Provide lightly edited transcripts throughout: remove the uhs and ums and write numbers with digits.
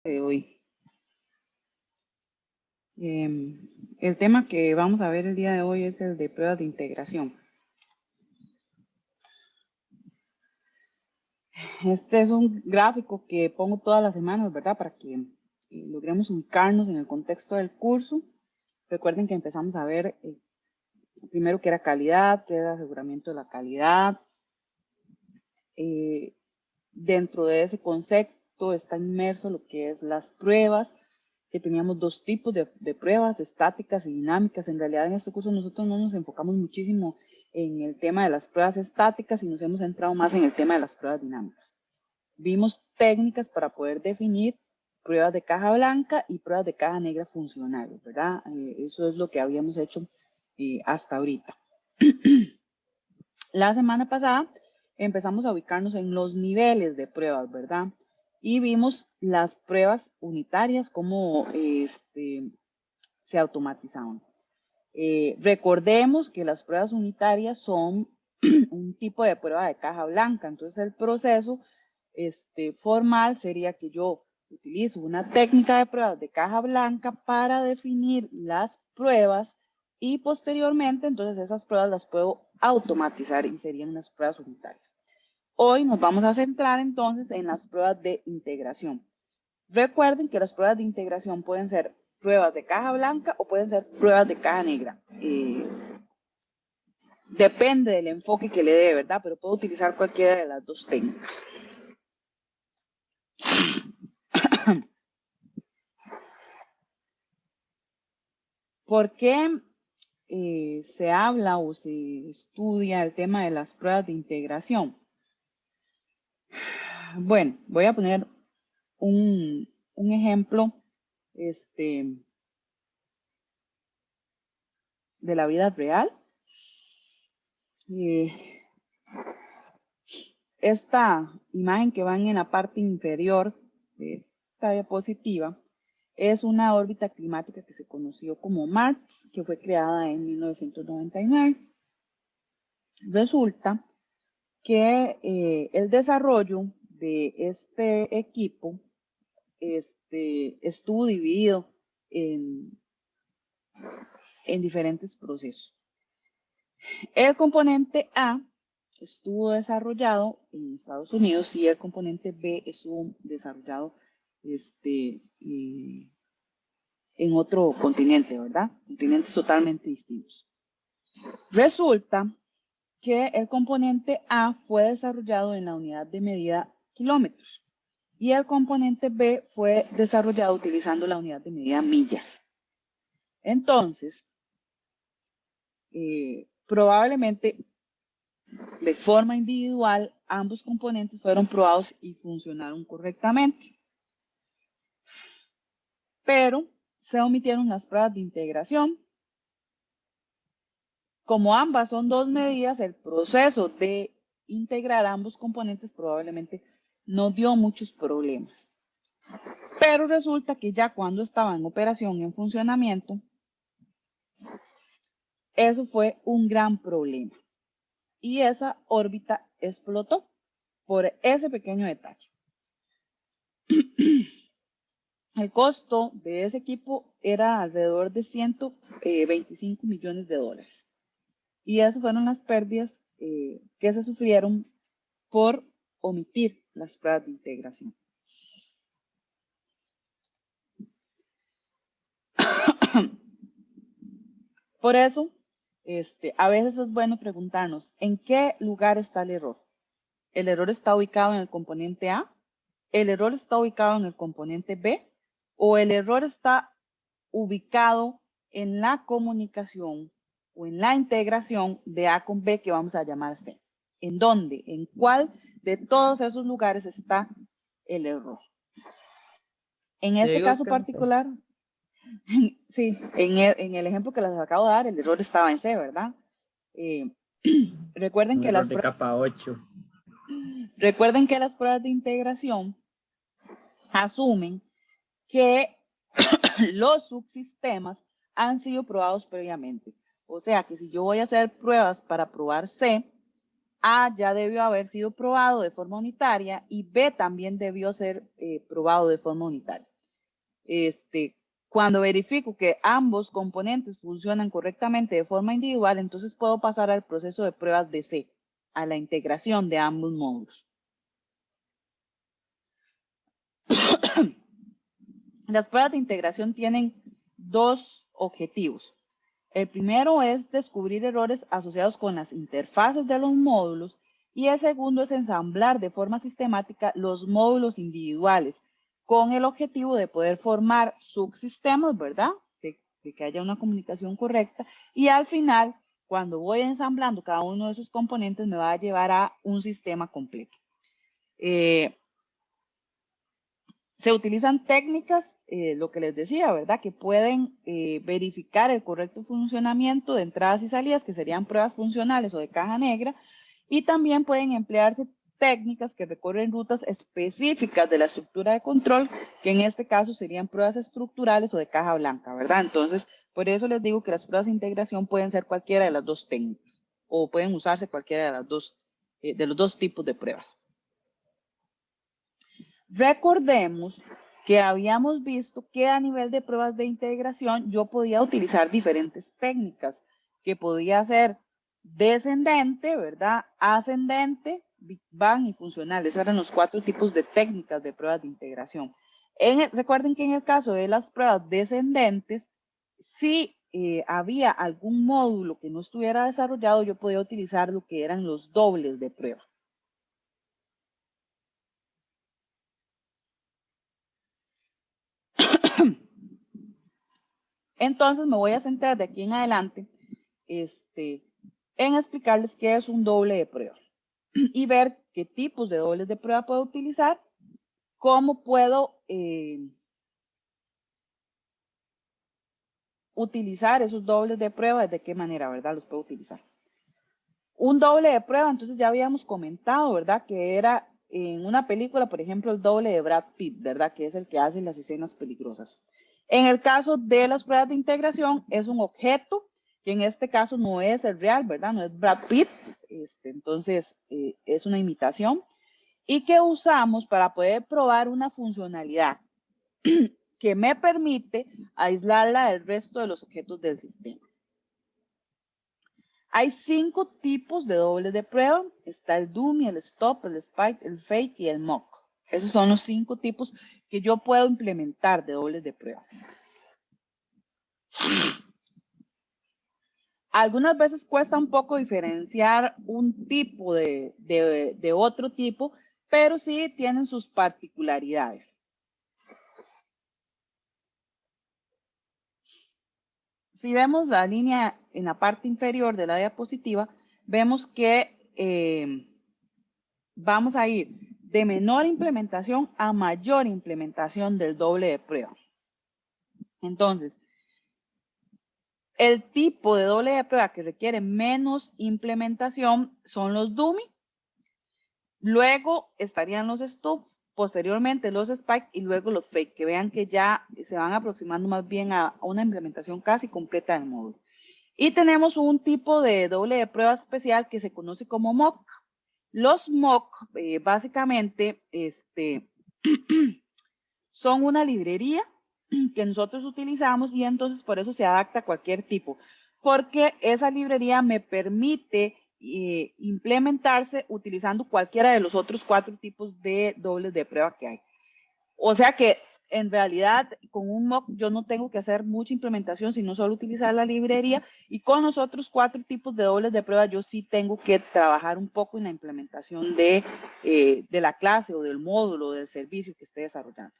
De hoy. El tema que vamos a ver el día de hoy es el de pruebas de integración. Este es un gráfico que pongo todas las semanas, ¿verdad? Para que logremos ubicarnos en el contexto del curso. Recuerden que empezamos a ver primero qué era calidad, qué era aseguramiento de la calidad. Dentro de ese concepto está inmerso lo que es las pruebas, que teníamos dos tipos de pruebas, estáticas y dinámicas. En realidad en este curso nosotros no nos enfocamos muchísimo en el tema de las pruebas estáticas y nos hemos centrado más en el tema de las pruebas dinámicas. Vimos técnicas para poder definir pruebas de caja blanca y pruebas de caja negra funcionales, ¿verdad? Eso es lo que habíamos hecho hasta ahorita. La semana pasada empezamos a ubicarnos en los niveles de pruebas, ¿verdad? Y vimos las pruebas unitarias, cómo se automatizaban. Recordemos que las pruebas unitarias son un tipo de prueba de caja blanca, entonces el proceso formal sería que yo utilizo una técnica de pruebas de caja blanca para definir las pruebas y posteriormente entonces esas pruebas las puedo automatizar y serían unas pruebas unitarias. Hoy nos vamos a centrar entonces en las pruebas de integración. Recuerden que las pruebas de integración pueden ser pruebas de caja blanca o pueden ser pruebas de caja negra. Depende del enfoque que le dé, ¿verdad? Pero puedo utilizar cualquiera de las dos técnicas. ¿Por qué se habla o se estudia el tema de las pruebas de integración? Bueno, voy a poner un ejemplo de la vida real. Esta imagen que van en la parte inferior de esta diapositiva es una órbita climática que se conoció como MARCS, que fue creada en 1999. Resulta que el desarrollo de este equipo estuvo dividido en diferentes procesos. El componente A estuvo desarrollado en Estados Unidos y el componente B estuvo desarrollado en otro continente, ¿verdad? Continentes totalmente distintos. Resulta que el componente A fue desarrollado en la unidad de medida kilómetros y el componente B fue desarrollado utilizando la unidad de medida millas. Entonces, probablemente de forma individual, ambos componentes fueron probados y funcionaron correctamente. Pero se omitieron las pruebas de integración. Como ambas son dos medidas, el proceso de integrar ambos componentes probablemente no dio muchos problemas. Pero resulta que ya cuando estaba en operación, en funcionamiento, eso fue un gran problema. Y esa órbita explotó por ese pequeño detalle. El costo de ese equipo era alrededor de 125 millones de dólares. Y esas fueron las pérdidas que se sufrieron por omitir las pruebas de integración. Por eso, a veces es bueno preguntarnos, ¿en qué lugar está el error? ¿El error está ubicado en el componente A? ¿El error está ubicado en el componente B? ¿O el error está ubicado en la comunicación o en la integración de A con B que vamos a llamar C? ¿En dónde? ¿En cuál de todos esos lugares está el error? En este caso particular, sí, en el ejemplo que les acabo de dar, el error estaba en C, ¿verdad? Recuerden que error de capa 8. Recuerden que las pruebas de integración asumen que los subsistemas han sido probados previamente. O sea que si yo voy a hacer pruebas para probar C, A ya debió haber sido probado de forma unitaria y B también debió ser probado de forma unitaria. Cuando verifico que ambos componentes funcionan correctamente de forma individual, entonces puedo pasar al proceso de pruebas de C, a la integración de ambos módulos. Las pruebas de integración tienen dos objetivos. El primero es descubrir errores asociados con las interfaces de los módulos y el segundo es ensamblar de forma sistemática los módulos individuales con el objetivo de poder formar subsistemas, ¿verdad? De que haya una comunicación correcta y al final, cuando voy ensamblando cada uno de esos componentes, me va a llevar a un sistema completo. Se utilizan técnicas, lo que les decía, ¿verdad? Que pueden verificar el correcto funcionamiento de entradas y salidas, que serían pruebas funcionales o de caja negra, y también pueden emplearse técnicas que recorren rutas específicas de la estructura de control, que en este caso serían pruebas estructurales o de caja blanca, ¿verdad? Entonces, por eso les digo que las pruebas de integración pueden ser cualquiera de las dos técnicas, o pueden usarse cualquiera de los dos tipos de pruebas. Recordemos que habíamos visto que a nivel de pruebas de integración yo podía utilizar diferentes técnicas, que podía ser descendente, ¿verdad? Ascendente, Big Bang y funcional. Esos eran los 4 tipos de técnicas de pruebas de integración. Recuerden que en el caso de las pruebas descendentes, si había algún módulo que no estuviera desarrollado, yo podía utilizar lo que eran los dobles de prueba. Entonces me voy a centrar de aquí en adelante en explicarles qué es un doble de prueba y ver qué tipos de dobles de prueba puedo utilizar, cómo puedo utilizar esos dobles de prueba, de qué manera, ¿verdad? Los puedo utilizar. Un doble de prueba, entonces ya habíamos comentado, ¿verdad? Que era en una película, por ejemplo, el doble de Brad Pitt, ¿verdad? Que es el que hace las escenas peligrosas. En el caso de las pruebas de integración, es un objeto, que en este caso no es el real, ¿verdad? No es Brad Pitt, entonces es una imitación, y que usamos para poder probar una funcionalidad que me permite aislarla del resto de los objetos del sistema. Hay 5 tipos de dobles de prueba. Está el dummy, el stop, el spike, el fake y el mock. Esos son los 5 tipos que yo puedo implementar de dobles de prueba. Algunas veces cuesta un poco diferenciar un tipo de otro tipo, pero sí tienen sus particularidades. Si vemos la línea en la parte inferior de la diapositiva, vemos que vamos a ir de menor implementación a mayor implementación del doble de prueba. Entonces, el tipo de doble de prueba que requiere menos implementación son los dummy. Luego estarían los stop, posteriormente los spike y luego los fake, que vean que ya se van aproximando más bien a una implementación casi completa del módulo. Y tenemos un tipo de doble de prueba especial que se conoce como mock. Los mock, básicamente, son una librería que nosotros utilizamos y entonces por eso se adapta a cualquier tipo, porque esa librería me permite implementarse utilizando cualquiera de los otros 4 tipos de dobles de prueba que hay. O sea que en realidad con un mock yo no tengo que hacer mucha implementación, sino solo utilizar la librería, y con los otros 4 tipos de dobles de prueba yo sí tengo que trabajar un poco en la implementación de la clase o del módulo o del servicio que esté desarrollando.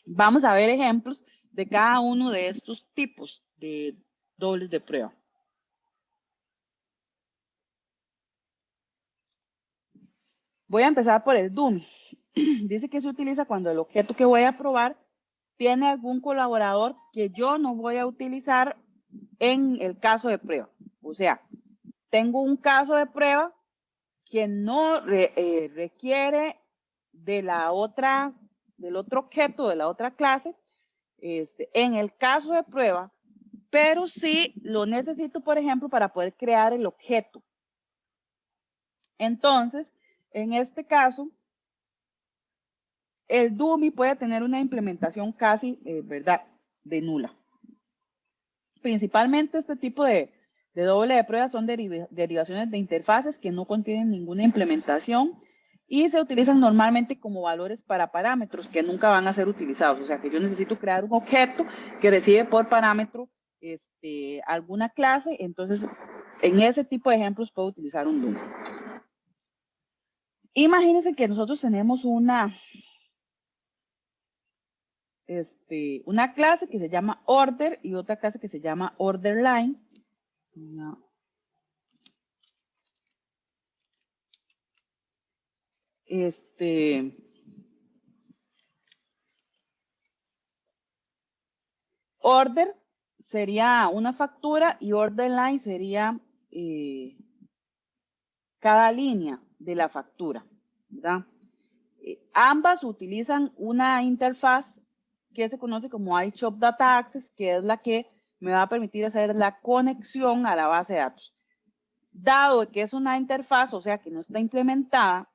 Vamos a ver ejemplos de cada uno de estos tipos de dobles de prueba. Voy a empezar por el dummy. Dice que se utiliza cuando el objeto que voy a probar tiene algún colaborador que yo no voy a utilizar en el caso de prueba. O sea, tengo un caso de prueba que no requiere del otro objeto, de la otra clase, en el caso de prueba, pero sí lo necesito, por ejemplo, para poder crear el objeto. Entonces, en este caso, el dummy puede tener una implementación casi, ¿verdad?, de nula. Principalmente este tipo de doble de prueba son derivaciones de interfaces que no contienen ninguna implementación y se utilizan normalmente como valores para parámetros que nunca van a ser utilizados. O sea que yo necesito crear un objeto que recibe por parámetro alguna clase, entonces en ese tipo de ejemplos puedo utilizar un dummy. Imagínense que nosotros tenemos una clase que se llama order y otra clase que se llama order line. Order sería una factura y order line sería cada línea de la factura, ¿verdad? Ambas utilizan una interfaz que se conoce como iChop Data Access, que es la que me va a permitir hacer la conexión a la base de datos. Dado que es una interfaz, o sea que no está implementada,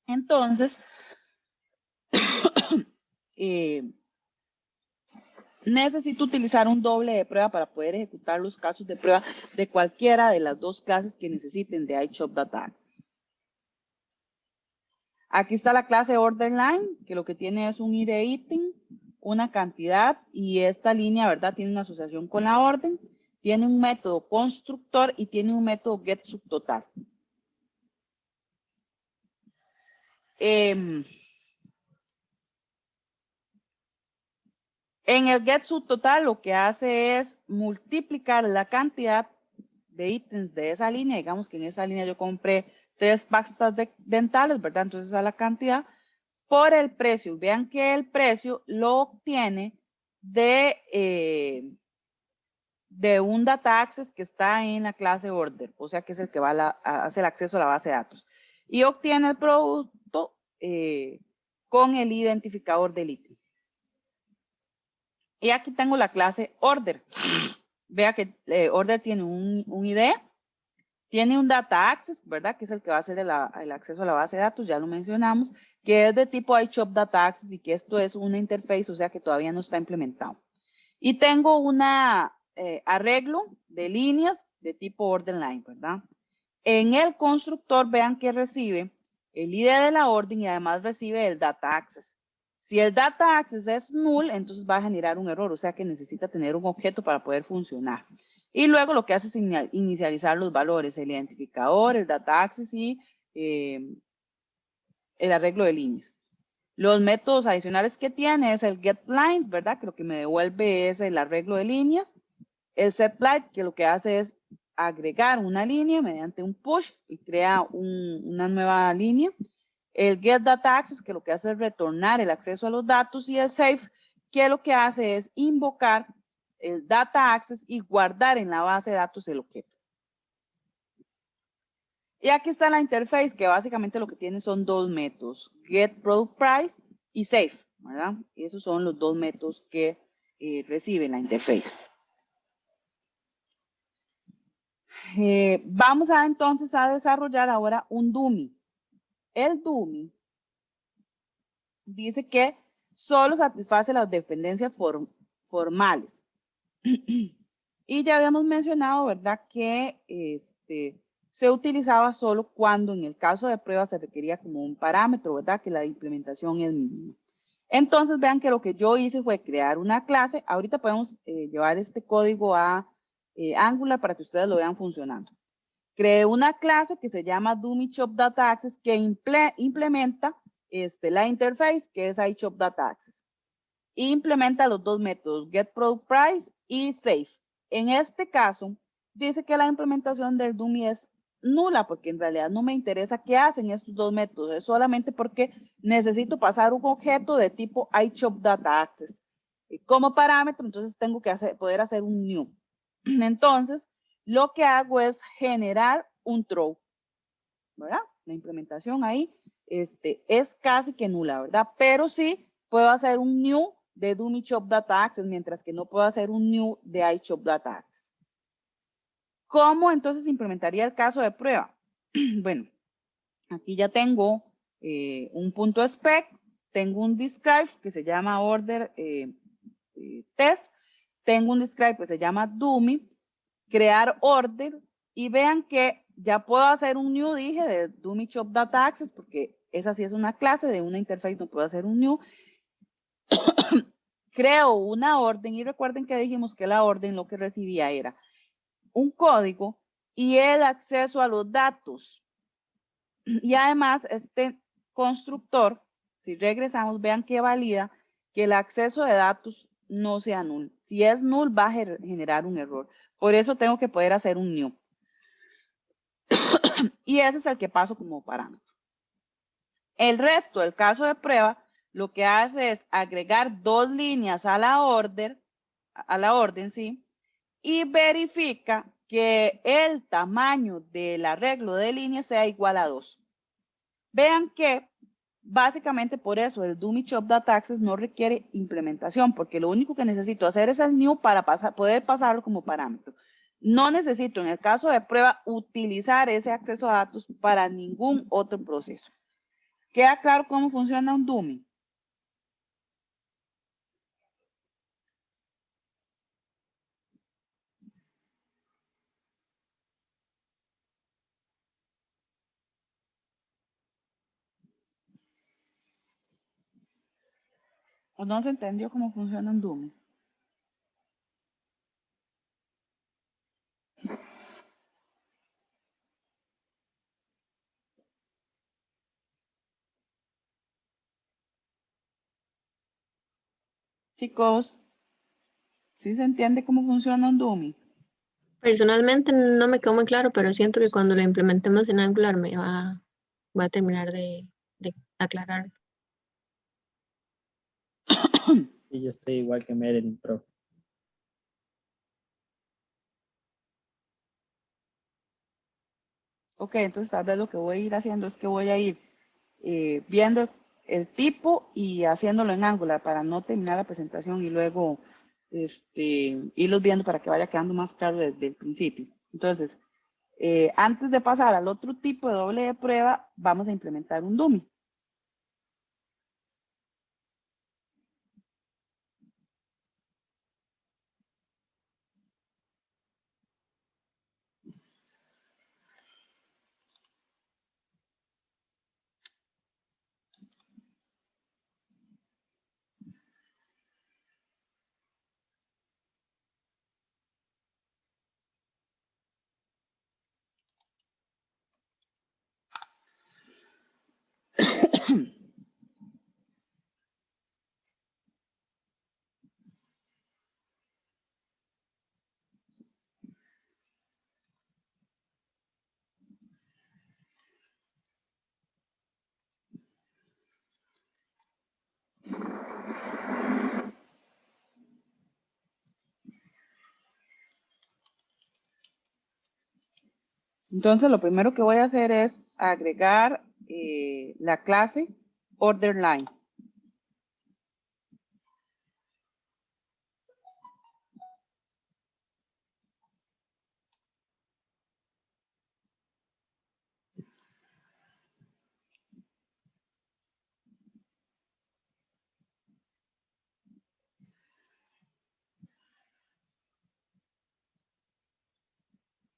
entonces necesito utilizar un doble de prueba para poder ejecutar los casos de prueba de cualquiera de las dos clases que necesiten de iChop Data Access. Aquí está la clase order line, que lo que tiene es un ID ítem, una cantidad, y esta línea, ¿verdad?, tiene una asociación con la orden, tiene un método constructor y tiene un método get subtotal. En el get subtotal lo que hace es multiplicar la cantidad de ítems de esa línea. Digamos que en esa línea yo compré 3 pastas dentales, ¿verdad? Entonces esa es la cantidad por el precio. Vean que el precio lo obtiene de un data access que está en la clase order, o sea que es el que va a hacer acceso a la base de datos. Y obtiene el producto con el identificador del ítem. Y aquí tengo la clase order. Vea que order tiene un ID, tiene un data access, ¿verdad? Que es el que va a hacer el acceso a la base de datos, ya lo mencionamos, que es de tipo iChop Data Access y que esto es una interface, o sea que todavía no está implementado. Y tengo un arreglo de líneas de tipo order line, ¿verdad? En el constructor, vean que recibe el ID de la orden y además recibe el data access. Si el data access es null, entonces va a generar un error, o sea que necesita tener un objeto para poder funcionar. Y luego lo que hace es inicializar los valores, el identificador, el data access y el arreglo de líneas. Los métodos adicionales que tiene es el getLines, ¿verdad? Que lo que me devuelve es el arreglo de líneas. El setLine, que lo que hace es agregar una línea mediante un push y crea una nueva línea. El getDataAccess, que lo que hace es retornar el acceso a los datos. Y el save, que lo que hace es invocar el data access y guardar en la base de datos el objeto. Y aquí está la interface, que básicamente lo que tiene son dos métodos, getProductPrice y save, ¿verdad? Esos son los dos métodos que recibe la interface. Vamos entonces a desarrollar ahora un dummy. El dummy dice que solo satisface las dependencias formales. Y ya habíamos mencionado, ¿verdad?, que se utilizaba solo cuando en el caso de prueba se requería como un parámetro, ¿verdad?, que la implementación es mínima. Entonces vean que lo que yo hice fue crear una clase. Ahorita podemos llevar este código a Angular para que ustedes lo vean funcionando. Creé una clase que se llama DummyChopDataAccess que implementa la interface que es iChopDataAccess. Implementa los dos métodos getProductPrice y save. En este caso, dice que la implementación del dummy es nula porque en realidad no me interesa qué hacen estos dos métodos, es solamente porque necesito pasar un objeto de tipo iChopDataAccess como parámetro, entonces tengo que poder hacer un new. Entonces, lo que hago es generar un throw, ¿verdad? La implementación ahí es casi que nula, ¿verdad? Pero sí puedo hacer un new de DummyChopDataAccess, mientras que no puedo hacer un new de iChopDataAccess. ¿Cómo entonces implementaría el caso de prueba? Bueno, aquí ya tengo un punto spec, tengo un describe que se llama order test, tengo un describe que se llama dummy, crear order, y vean que ya puedo hacer un new, dije, de dummy shop data access, porque esa sí es una clase de una interface, no puedo hacer un new. Creo una orden, y recuerden que dijimos que la orden lo que recibía era un código y el acceso a los datos. Y además, este constructor, si regresamos, vean que valida que el acceso de datos no sea null. Si es null, va a generar un error. Por eso tengo que poder hacer un new. Y ese es el que paso como parámetro. El resto del caso de prueba, lo que hace es agregar 2 líneas a la orden, ¿sí? Y verifica que el tamaño del arreglo de líneas sea igual a 2. Vean que básicamente por eso el dummy shop data access no requiere implementación, porque lo único que necesito hacer es el new para poder pasarlo como parámetro. No necesito, en el caso de prueba, utilizar ese acceso a datos para ningún otro proceso. ¿Queda claro cómo funciona un dummy? ¿O no se entendió cómo funciona un dummy? Chicos, ¿sí se entiende cómo funciona un dummy? Personalmente no me quedó muy claro, pero siento que cuando lo implementemos en Angular va a terminar de aclarar. Sí, yo estoy igual que Meredith, profe. Ok, entonces tal vez lo que voy a ir haciendo es que voy a ir viendo el tipo y haciéndolo en Angular para no terminar la presentación y luego irlos viendo para que vaya quedando más claro desde el principio. Entonces, antes de pasar al otro tipo de doble de prueba, vamos a implementar un dummy. Entonces, lo primero que voy a hacer es agregar la clase order line.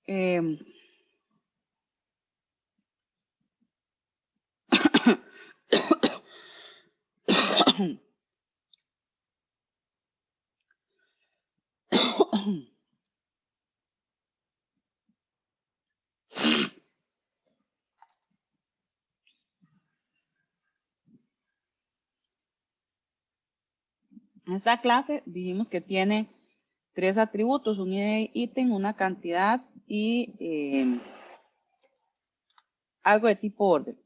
Eh, Esta clase dijimos que tiene 3 atributos, un ítem, una cantidad y algo de tipo order.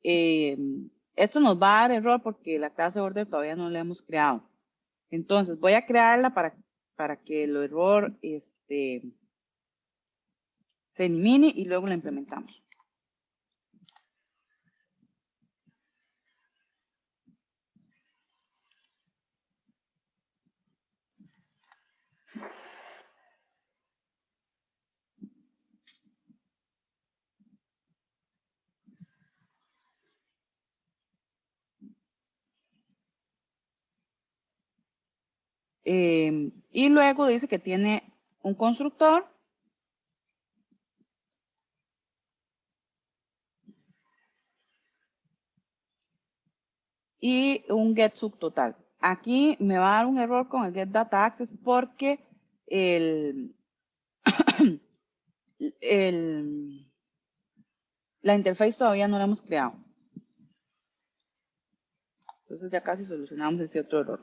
Esto nos va a dar error porque la clase order todavía no la hemos creado. Entonces voy a crearla para que el error se elimine y luego la implementamos. Y luego dice que tiene un constructor y un get subtotal. Aquí me va a dar un error con el get data access porque la interface todavía no la hemos creado. Entonces ya casi solucionamos ese otro error.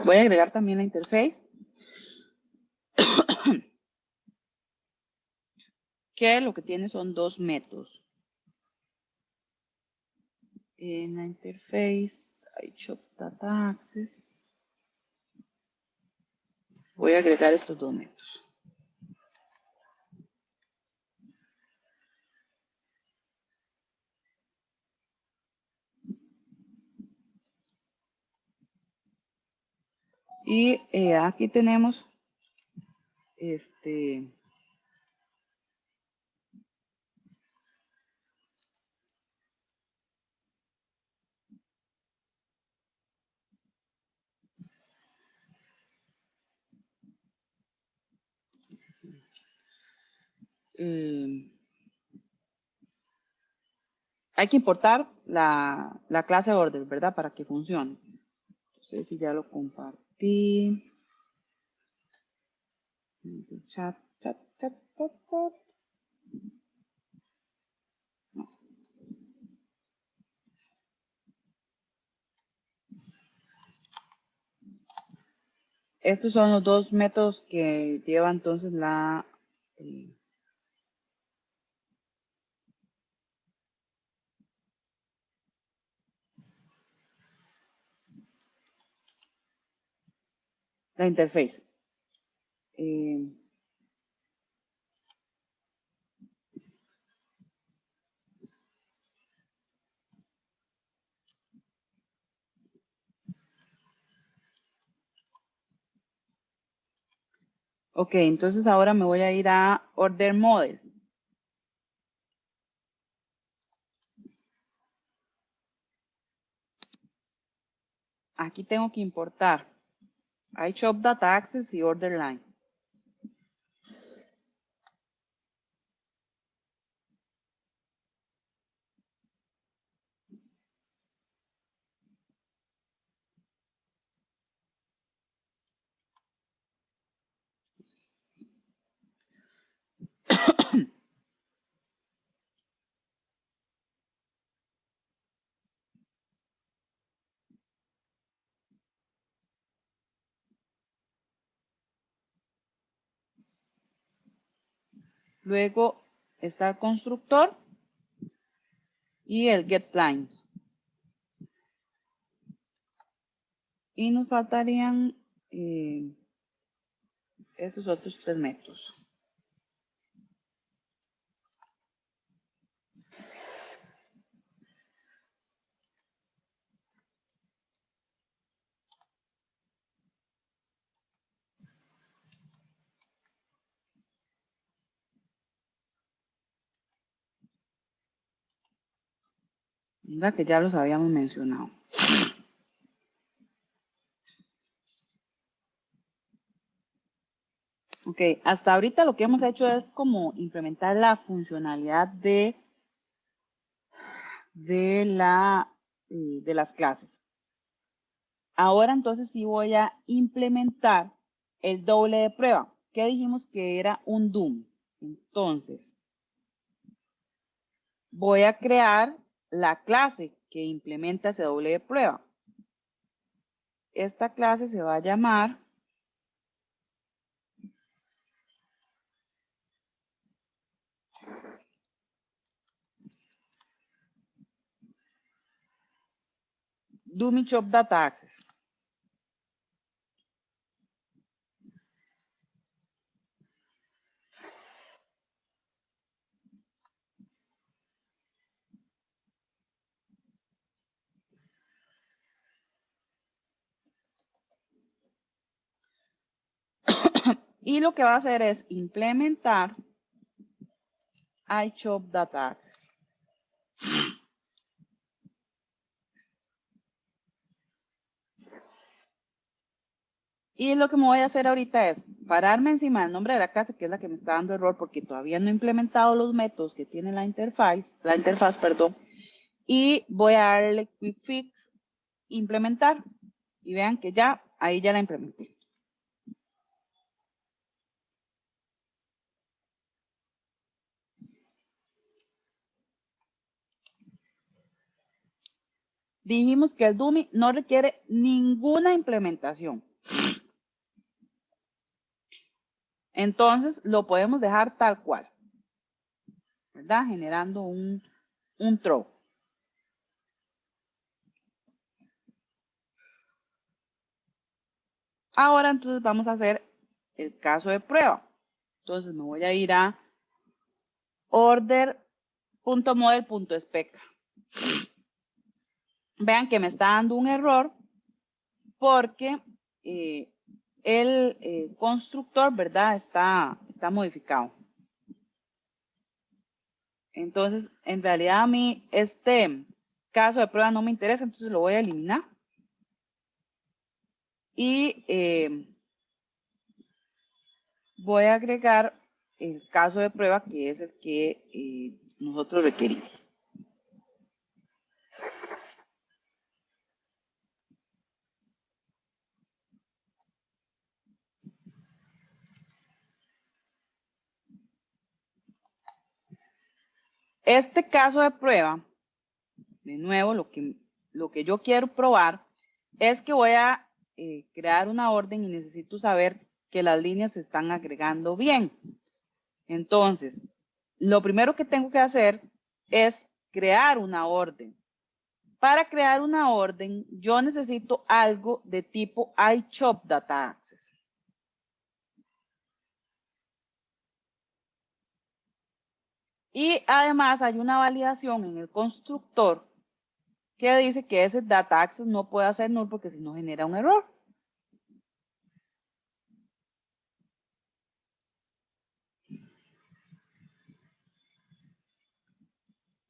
Voy a agregar también la interface, que lo que tiene son dos métodos. En la interface hay shop data access. Voy a agregar estos dos métodos. Y aquí tenemos hay que importar la clase order, ¿verdad? Para que funcione. Entonces, si ya lo compartí. Chat. No. Estos son los dos métodos que lleva entonces la interface. Ok, entonces ahora me voy a ir a Order Model. Aquí tengo que importar iShop Data Access y Order Line. Luego está el constructor y el getLine. Y nos faltarían esos otros tres métodos. ¿Verdad? Que ya los habíamos mencionado. Ok, hasta ahorita lo que hemos hecho es como implementar la funcionalidad de las clases. Ahora entonces sí voy a implementar el doble de prueba, que dijimos que era un DOM. Entonces, voy a crear la clase que implementa ese doble de prueba. Esta clase se va a llamar Dummy Chop Data Access. Y lo que va a hacer es implementar iChop Data Access. Y lo que me voy a hacer ahorita es pararme encima del nombre de la clase, que es la que me está dando error porque todavía no he implementado los métodos que tiene la interfaz, perdón, y voy a darle Quick Fix, implementar, y vean que ya, ahí ya la implementé. Dijimos que el dummy no requiere ninguna implementación. Entonces, lo podemos dejar tal cual, ¿verdad? Generando un throw. Ahora, entonces, vamos a hacer el caso de prueba. Entonces, me voy a ir a order.model.spec. Vean que me está dando un error porque el constructor, ¿verdad? Está modificado. Entonces, en realidad a mí este caso de prueba no me interesa, entonces lo voy a eliminar. Y voy a agregar el caso de prueba que es el que nosotros requerimos. Este caso de prueba, de nuevo, lo que yo quiero probar es que voy a crear una orden y necesito saber que las líneas se están agregando bien. Entonces, lo primero que tengo que hacer es crear una orden. Para crear una orden, yo necesito algo de tipo iChop Data Access. Y además hay una validación en el constructor que dice que ese Data Access no puede hacer null porque si no genera un error.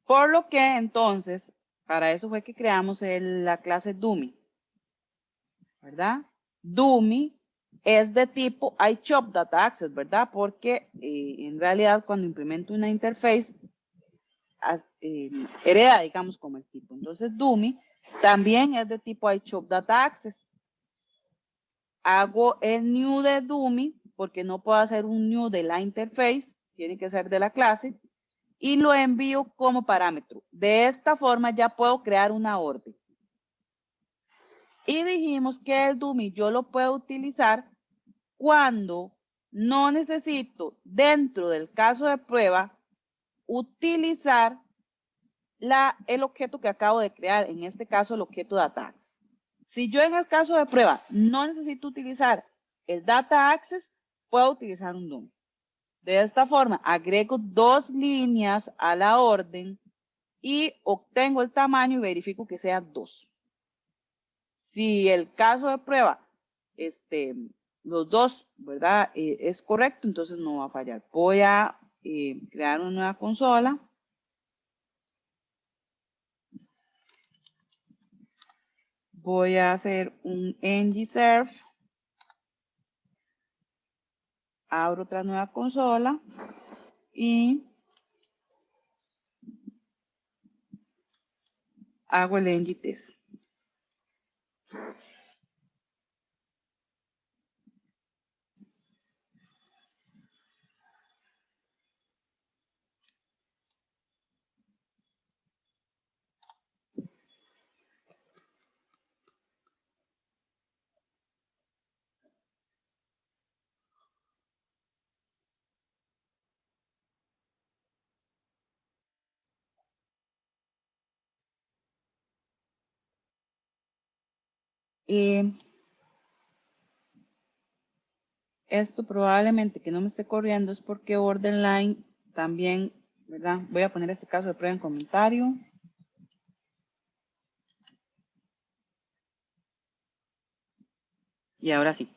Por lo que entonces, para eso fue que creamos la clase Dummy, ¿verdad? Dummy es de tipo iChop Data Access, ¿verdad? Porque en realidad cuando implemento una interface, hereda, digamos, como el tipo. Entonces, Dummy también es de tipo iChop Data Access. Hago el new de Dummy porque no puedo hacer un new de la interface, tiene que ser de la clase, y lo envío como parámetro. De esta forma ya puedo crear una orden. Y dijimos que el dummy yo lo puedo utilizar cuando no necesito, dentro del caso de prueba, utilizar el objeto que acabo de crear, en este caso el objeto data access. Si yo en el caso de prueba no necesito utilizar el data access, puedo utilizar un dummy. De esta forma, agrego dos líneas a la orden y obtengo el tamaño y verifico que sea 2. Si el caso de prueba, los dos, ¿verdad? Es correcto, entonces no va a fallar. Voy a crear una nueva consola. Voy a hacer un ng-serve. Abro otra nueva consola y hago el ng-test. Y esto probablemente que no me esté corriendo es porque borderline también, ¿verdad? Voy a poner este caso de prueba en comentario. Y ahora sí.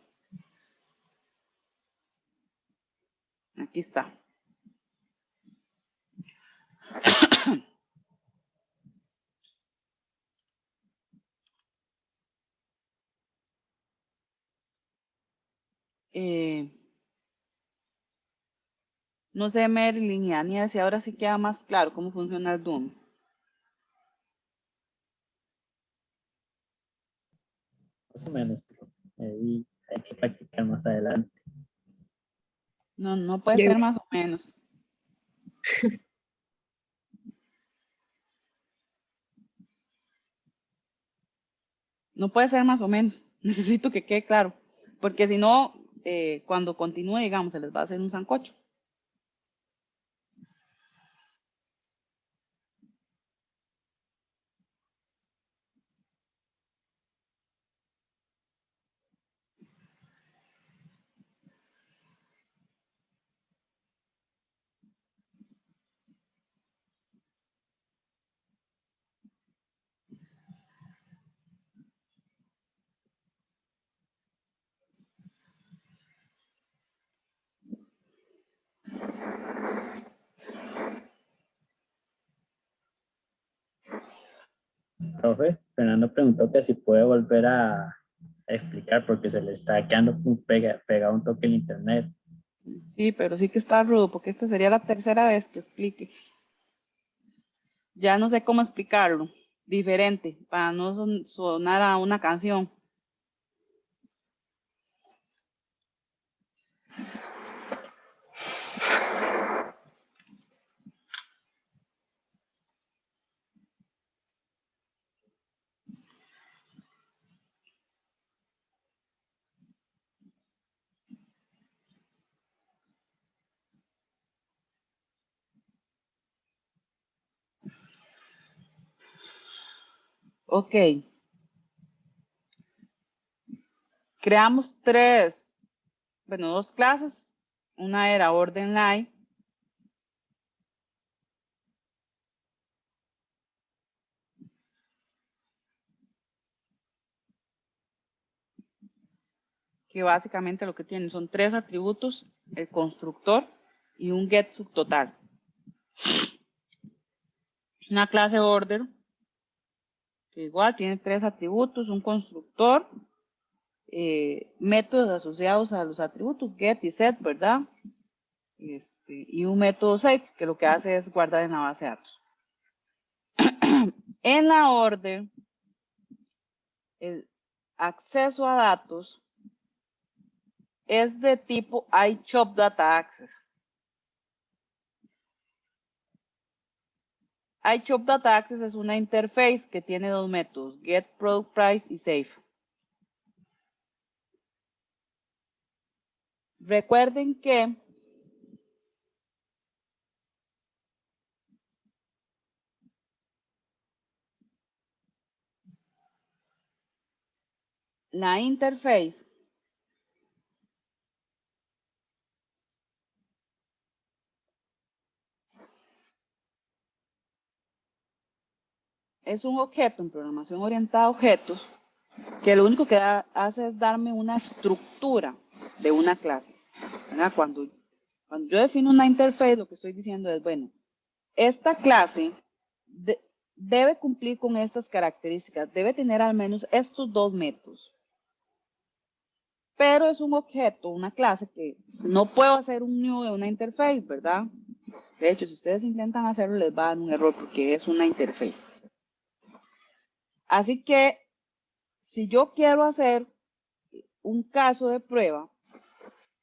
Aquí está. No sé, Marilyn y Ania, si ahora sí queda más claro cómo funciona el Doom. Más o menos, profe. Ahí hay que practicar más adelante. No, no puede Yo ser igual. más o menos. No puede ser más o menos. Necesito que quede claro. Porque si no, cuando continúe, digamos, se les va a hacer un sancocho. Profe, Fernando preguntó que si puede volver a explicar porque se le está quedando pegado un toque en internet. Sí, pero sí que está rudo, porque esta sería la tercera vez que explique. Ya no sé cómo explicarlo. Diferente, para no sonar a una canción. Ok. Creamos dos clases. Una era orden line. Que básicamente lo que tiene son 3 atributos, el constructor y un get subtotal. Una clase order, que igual tiene 3 atributos, un constructor, métodos asociados a los atributos, get y set, ¿verdad? Y un método save, que lo que hace es guardar en la base de datos. En la order, el acceso a datos es de tipo iChop Data Access. iChop Data Access es una interface que tiene 2 métodos, get product price y save. Recuerden que la interface es un objeto en programación orientada a objetos que lo único que hace es darme una estructura de una clase. Cuando yo defino una interface, lo que estoy diciendo es, bueno, esta clase debe cumplir con estas características, debe tener al menos estos 2 métodos. Pero es un objeto, una clase que no puedo hacer un new de una interface, ¿verdad? De hecho, si ustedes intentan hacerlo, les va a dar un error porque es una interface. Así que, si yo quiero hacer un caso de prueba,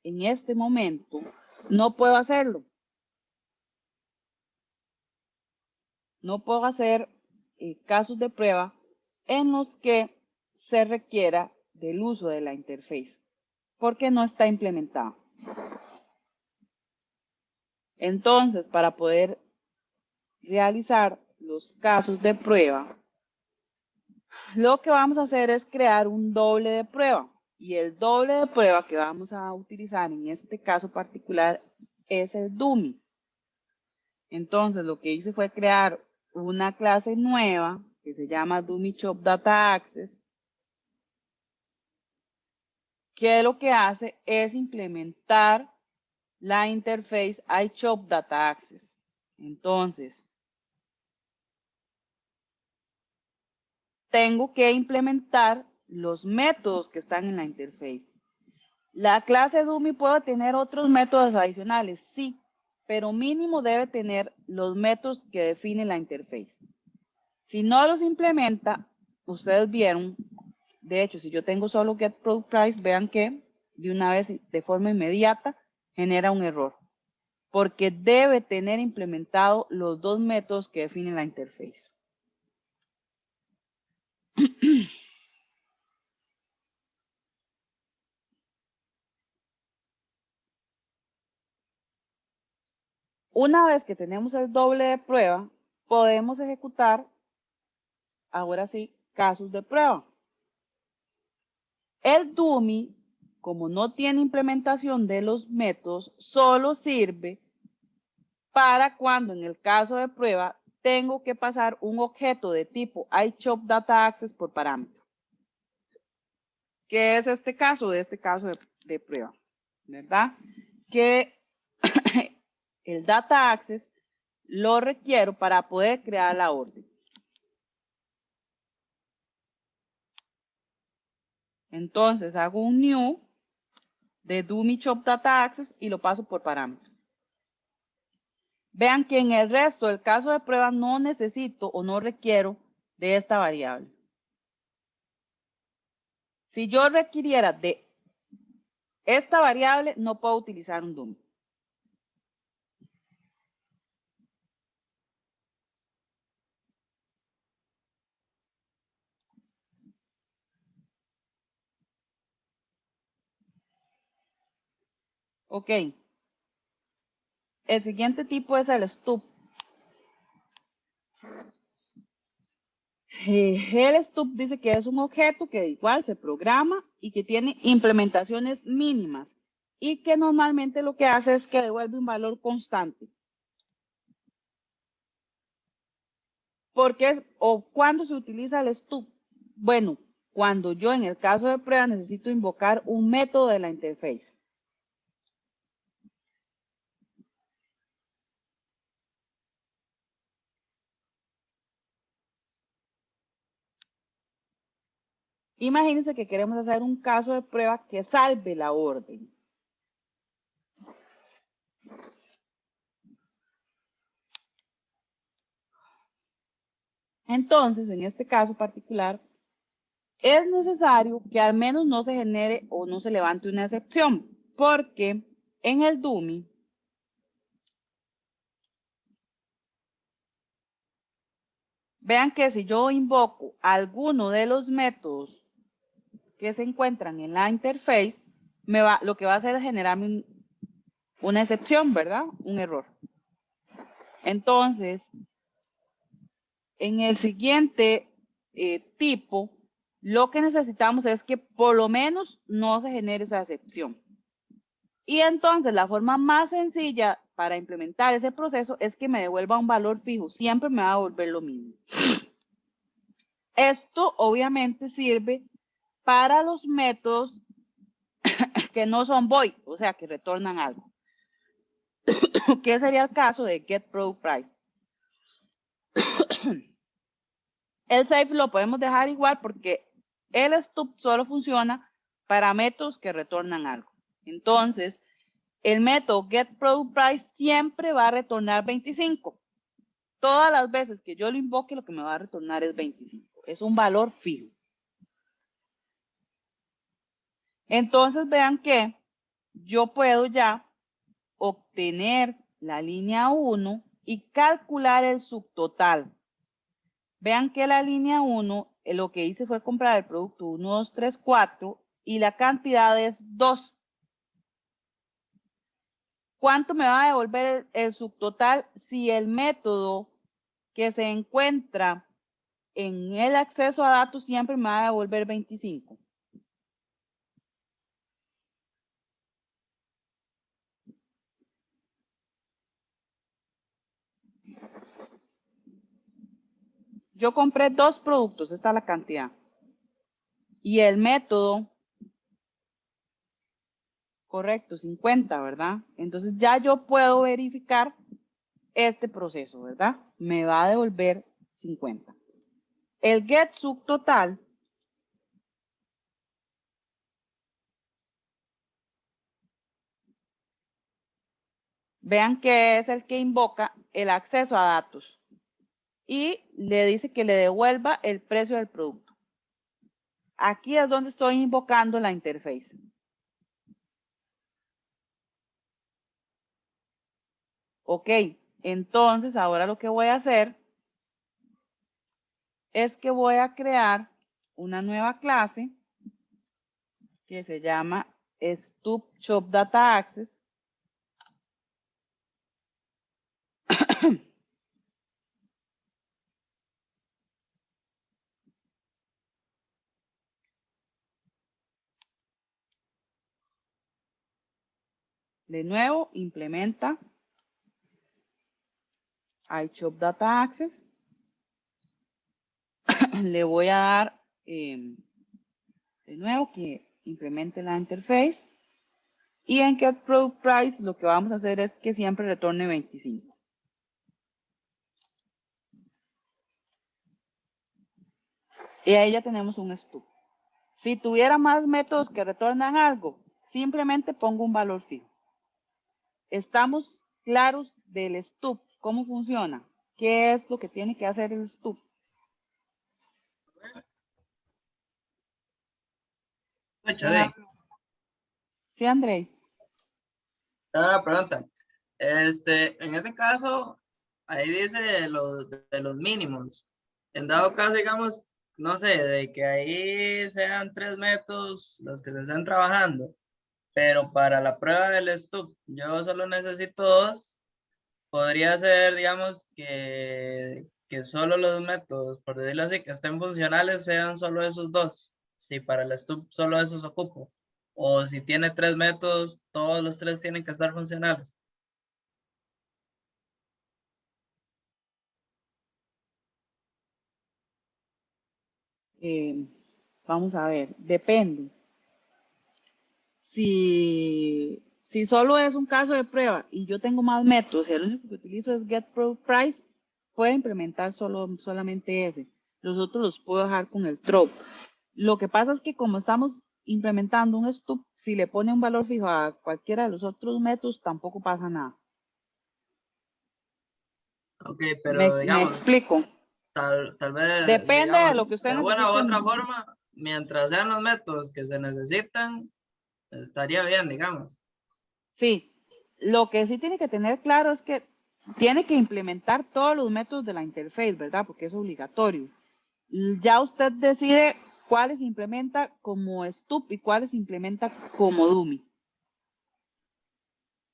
en este momento, no puedo hacerlo. No puedo hacer casos de prueba en los que se requiera del uso de la interface, porque no está implementada. Entonces, para poder realizar los casos de prueba, Lo que vamos a hacer es crear un doble de prueba. Y el doble de prueba que vamos a utilizar en este caso particular es el dummy. Entonces, lo que hice fue crear una clase nueva que se llama dummy shop data access, que lo que hace es implementar la interface iShop data access. Entonces, tengo que implementar los métodos que están en la interface. La clase dummy puede tener otros métodos adicionales, sí, pero mínimo debe tener los métodos que define la interface. Si no los implementa, ustedes vieron, de hecho, si yo tengo solo getProductPrice, vean que de una vez, de forma inmediata, genera un error, porque debe tener implementado los dos métodos que definen la interface. Una vez que tenemos el doble de prueba, podemos ejecutar, ahora sí, casos de prueba. El dummy, como no tiene implementación de los métodos, solo sirve para cuando en el caso de prueba tengo que pasar un objeto de tipo iShop data access por parámetro. ¿Qué es este caso? De este caso de prueba, ¿verdad? Que el data access lo requiero para poder crear la orden. Entonces hago un new de dummy shop data access y lo paso por parámetro. Vean que en el resto del caso de prueba no necesito o no requiero de esta variable. Si yo requiriera de esta variable, no puedo utilizar un dummy. Ok. El siguiente tipo es el stub. El stub dice que es un objeto que igual se programa y que tiene implementaciones mínimas y que normalmente lo que hace es que devuelve un valor constante. ¿Por qué o cuándo se utiliza el stub? Bueno, cuando yo en el caso de prueba necesito invocar un método de la interface. Imagínense que queremos hacer un caso de prueba que salve la orden. Entonces, en este caso particular, es necesario que al menos no se genere o no se levante una excepción, porque en el dummy vean que si yo invoco alguno de los métodos que se encuentran en la interface, lo que va a hacer es generarme una excepción, ¿verdad? Un error. Entonces, en el siguiente tipo, lo que necesitamos es que por lo menos no se genere esa excepción. Y entonces la forma más sencilla para implementar ese proceso es que me devuelva un valor fijo. Siempre me va a devolver lo mismo. Esto obviamente sirve para los métodos que no son void, o sea, que retornan algo. ¿Qué sería el caso de getProductPrice? El safe lo podemos dejar igual porque el stub solo funciona para métodos que retornan algo. Entonces, el método getProductPrice siempre va a retornar 25. Todas las veces que yo lo invoque, lo que me va a retornar es 25. Es un valor fijo. Entonces, vean que yo puedo ya obtener la línea 1 y calcular el subtotal. Vean que la línea 1, lo que hice fue comprar el producto 1, 2, 3, 4 y la cantidad es 2. ¿Cuánto me va a devolver el subtotal si el método que se encuentra en el acceso a datos siempre me va a devolver 25. Yo compré 2 productos, esta es la cantidad. Y el método, correcto, 50, ¿verdad? Entonces ya yo puedo verificar este proceso, ¿verdad? Me va a devolver 50. El get subtotal vean que es el que invoca el acceso a datos y le dice que le devuelva el precio del producto. Aquí es donde estoy invocando la interface. Ok, entonces ahora lo que voy a hacer es que voy a crear una nueva clase que se llama StubShopDataAccess. De nuevo, implementa iShopDataAccess. Le voy a dar de nuevo que implemente la interface. Y en getProductPrice lo que vamos a hacer es que siempre retorne 25. Y ahí ya tenemos un stub. Si tuviera más métodos que retornan algo, simplemente pongo un valor fijo. Estamos claros del stub, cómo funciona, qué es lo que tiene que hacer el stub. Sí, André. Una pregunta. En este caso, ahí dice de los mínimos. En dado caso, digamos, no sé, de que ahí sean 3 métodos los que se estén trabajando, pero para la prueba del stub yo solo necesito 2, podría ser, digamos, que solo los métodos, por decirlo así, que estén funcionales sean solo esos 2. Si para el stub solo esos ocupo. O si tiene 3 métodos, todos los 3 tienen que estar funcionales. Vamos a ver, depende. Si solo es un caso de prueba y yo tengo más métodos y el único que utilizo es getProductPrice, puedo implementar solamente ese. Los otros los puedo dejar con el trope. Lo que pasa es que como estamos implementando un stub, si le pone un valor fijo a cualquiera de los otros métodos, tampoco pasa nada. Ok, Me pero digamos, explico. tal vez, Depende de lo que digamos, usted de una u necesite. otra forma, mientras sean los métodos que se necesitan, estaría bien, digamos. Sí, lo que sí tiene que tener claro es que tiene que implementar todos los métodos de la interface, ¿verdad? Porque es obligatorio. Ya usted decide cuáles implementa como stub y cuáles implementa como dummy.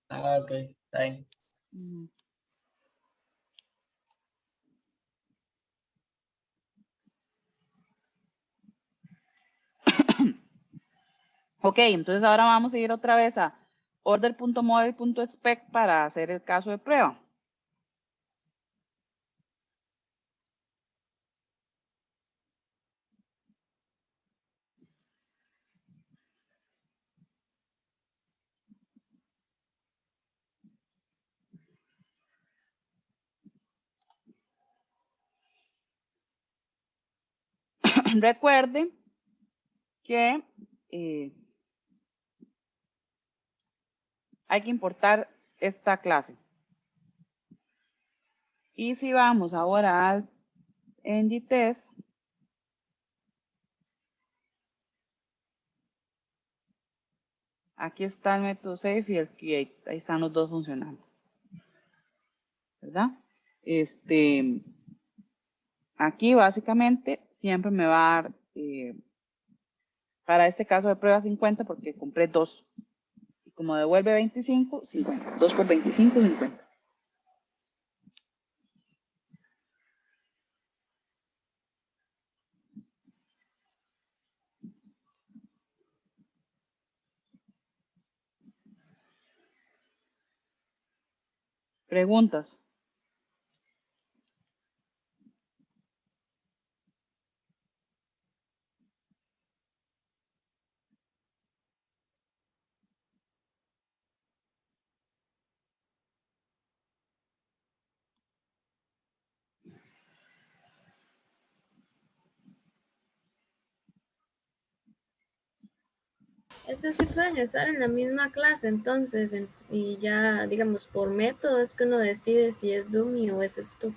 Ah, ok, está bien. Ok, entonces ahora vamos a ir otra vez a order.model.spec para hacer el caso de prueba. Recuerde que hay que importar esta clase. Y si vamos ahora al ngTest, aquí está el método save y el create. Ahí están los dos funcionando. ¿Verdad? Aquí básicamente siempre me va a dar, para este caso de prueba 50 porque compré 2. Y como devuelve 25, 50. 2 por 25, 50. Preguntas. Eso sí pueden estar en la misma clase, entonces, y ya, digamos, por método es que uno decide si es dummy o es stub.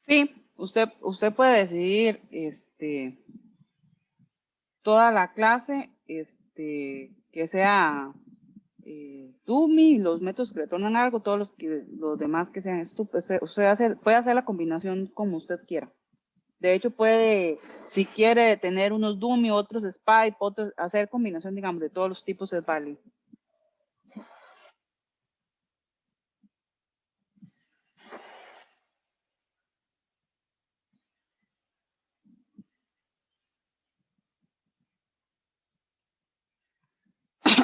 Sí, usted puede decidir toda la clase que sea dummy, los métodos que retornan algo, todos los demás que sean stub. Usted puede hacer la combinación como usted quiera. De hecho, puede, si quiere tener unos dummy, otros spy, otros, hacer combinación, digamos, de todos los tipos es válido.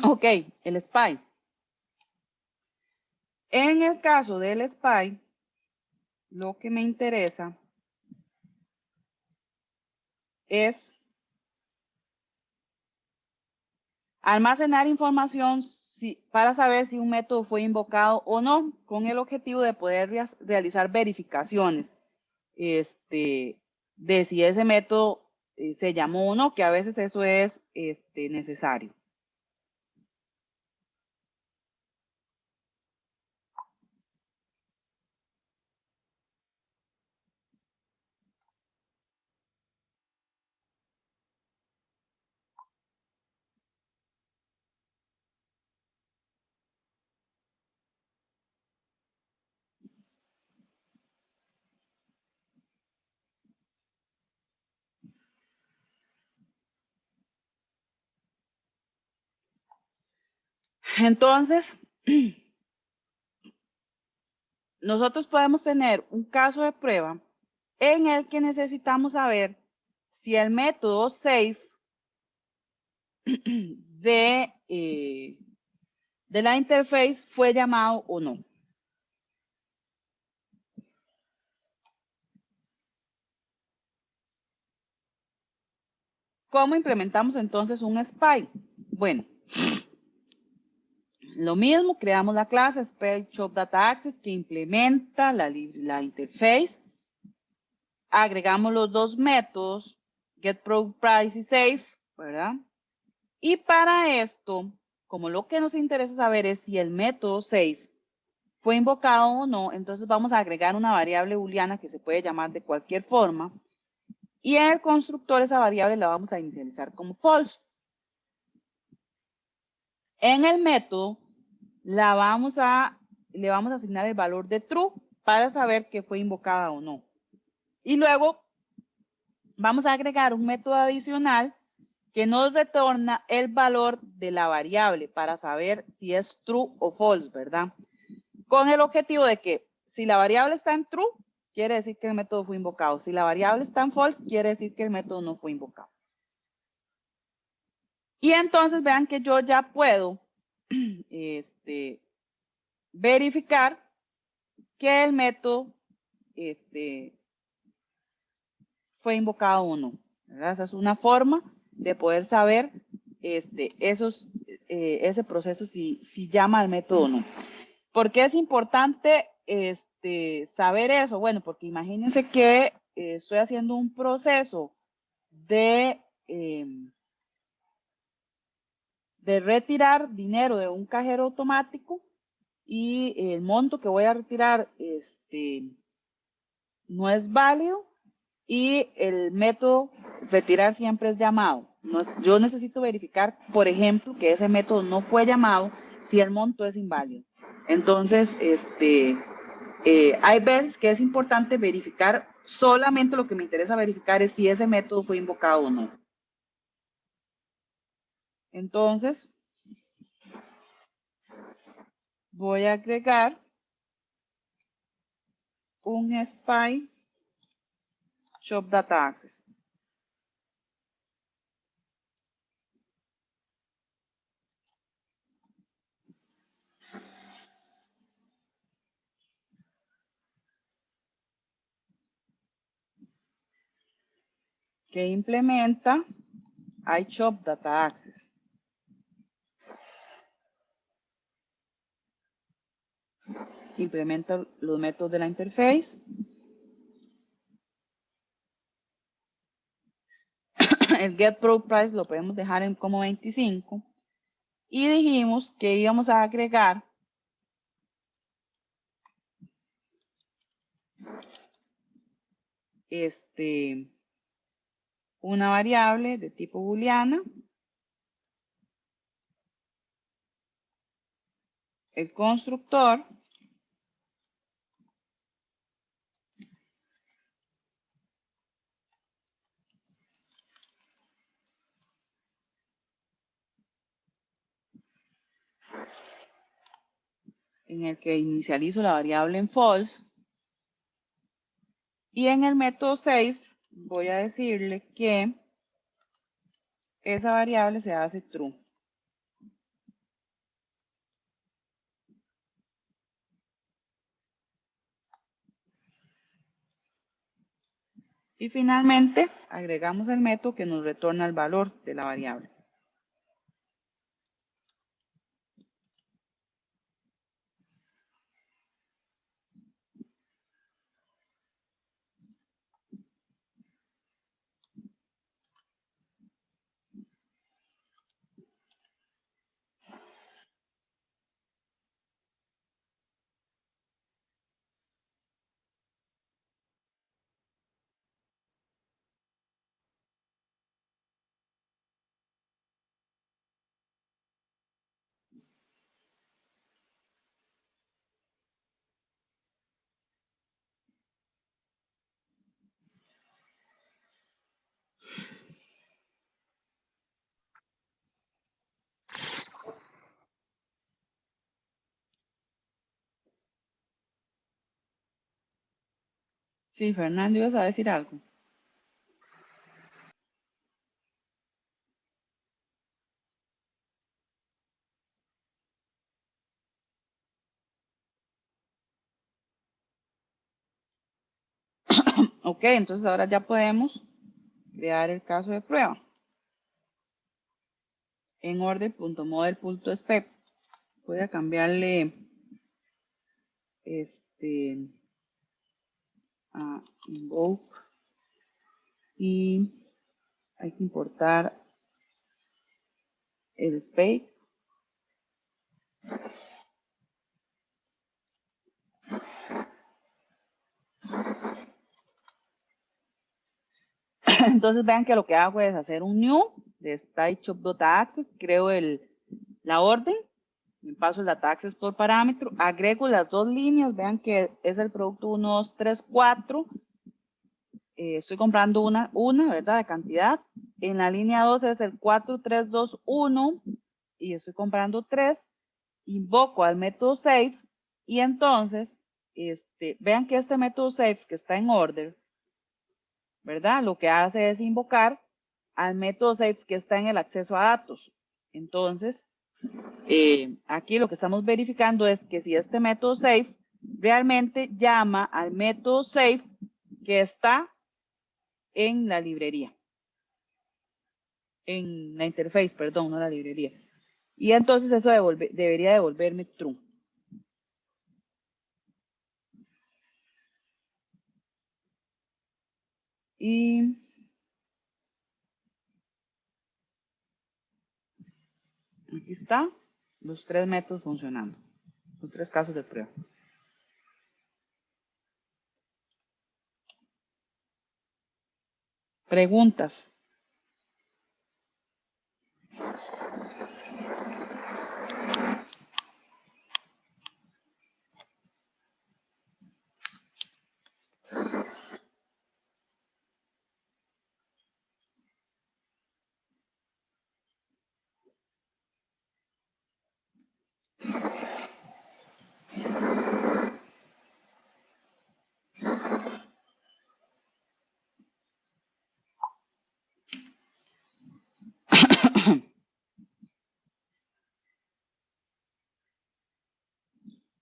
Ok, el spy. En el caso del spy, lo que me interesa es almacenar información para saber si un método fue invocado o no, con el objetivo de poder realizar verificaciones de si ese método se llamó o no, que a veces eso es necesario. Entonces, nosotros podemos tener un caso de prueba en el que necesitamos saber si el método safe de la interface fue llamado o no. ¿Cómo implementamos entonces un spy? Bueno, lo mismo, creamos la clase Spell Shop Data Access que implementa la interface. Agregamos los dos métodos, getProPrice y Safe, ¿verdad? Y para esto, como lo que nos interesa saber es si el método Safe fue invocado o no, entonces vamos a agregar una variable booleana que se puede llamar de cualquier forma. Y en el constructor esa variable la vamos a inicializar como false. En el método le vamos a asignar el valor de true para saber que fue invocada o no. Y luego vamos a agregar un método adicional que nos retorna el valor de la variable para saber si es true o false, ¿verdad? Con el objetivo de que si la variable está en true, quiere decir que el método fue invocado. Si la variable está en false, quiere decir que el método no fue invocado. Y entonces vean que yo ya puedo verificar que el método fue invocado o no, ¿verdad? Esa es una forma de poder saber ese proceso si llama al método o no. ¿Por qué es importante saber eso? Bueno, porque imagínense que estoy haciendo un proceso de retirar dinero de un cajero automático y el monto que voy a retirar no es válido y el método retirar siempre es llamado. Yo necesito verificar, por ejemplo, que ese método no fue llamado si el monto es inválido. Entonces, hay veces que es importante verificar, solamente lo que me interesa verificar es si ese método fue invocado o no. Entonces, voy a agregar un spy shop data access. que implementa iChop Data Access. Implementa los métodos de la interface. El get product price lo podemos dejar en como 25. Y dijimos que íbamos a agregar una variable de tipo booleana, el constructor, en el que inicializo la variable en false, y en el método save voy a decirle que esa variable se hace true. Y finalmente agregamos el método que nos retorna el valor de la variable. Sí, Fernando, ibas a decir algo. Ok, entonces ahora ya podemos crear el caso de prueba. En order.model.spec voy a cambiarle a invoke y hay que importar el spec. Entonces vean que lo que hago es hacer un new de iChop.access, creo la orden, me paso el data access por parámetro, agrego las dos líneas, vean que es el producto 1, 2, 3, 4. Estoy comprando una, ¿verdad? De cantidad. En la línea 2 es el 4, 3, 2, 1 y estoy comprando 3. Invoco al método save y entonces, vean que este método save que está en order, ¿verdad? Lo que hace es invocar al método save que está en el acceso a datos. Entonces, aquí lo que estamos verificando es que si este método save realmente llama al método save que está en la librería. En la interface, perdón, no la librería. Y entonces eso debería devolverme true. Y aquí está los tres métodos funcionando. Los tres casos de prueba. Preguntas.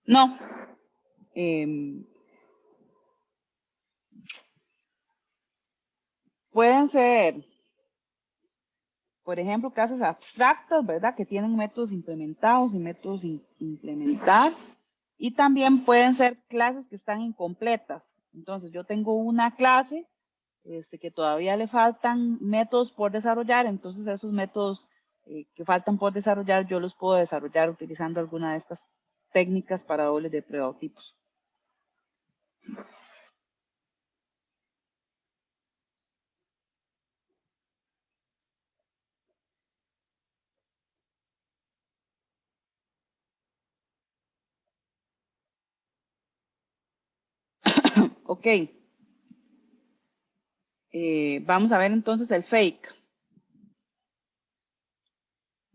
No. pueden ser, por ejemplo, clases abstractas, ¿verdad? Que tienen métodos implementados y métodos sin implementar. Y también pueden ser clases que están incompletas. Entonces, yo tengo una clase que todavía le faltan métodos por desarrollar, entonces esos métodos que faltan por desarrollar, yo los puedo desarrollar utilizando alguna de estas técnicas para dobles de prueba o tipos. Ok. Vamos a ver entonces el fake.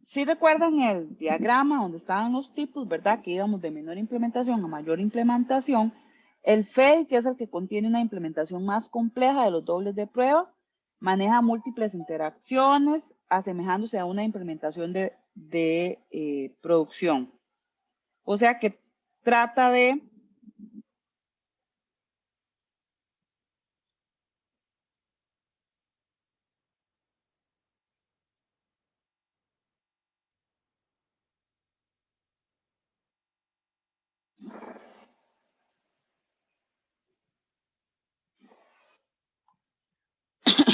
Si recuerdan el diagrama donde estaban los tipos, ¿verdad? Que íbamos de menor implementación a mayor implementación. El fake es el que contiene una implementación más compleja de los dobles de prueba, maneja múltiples interacciones, asemejándose a una implementación de producción. O sea que trata de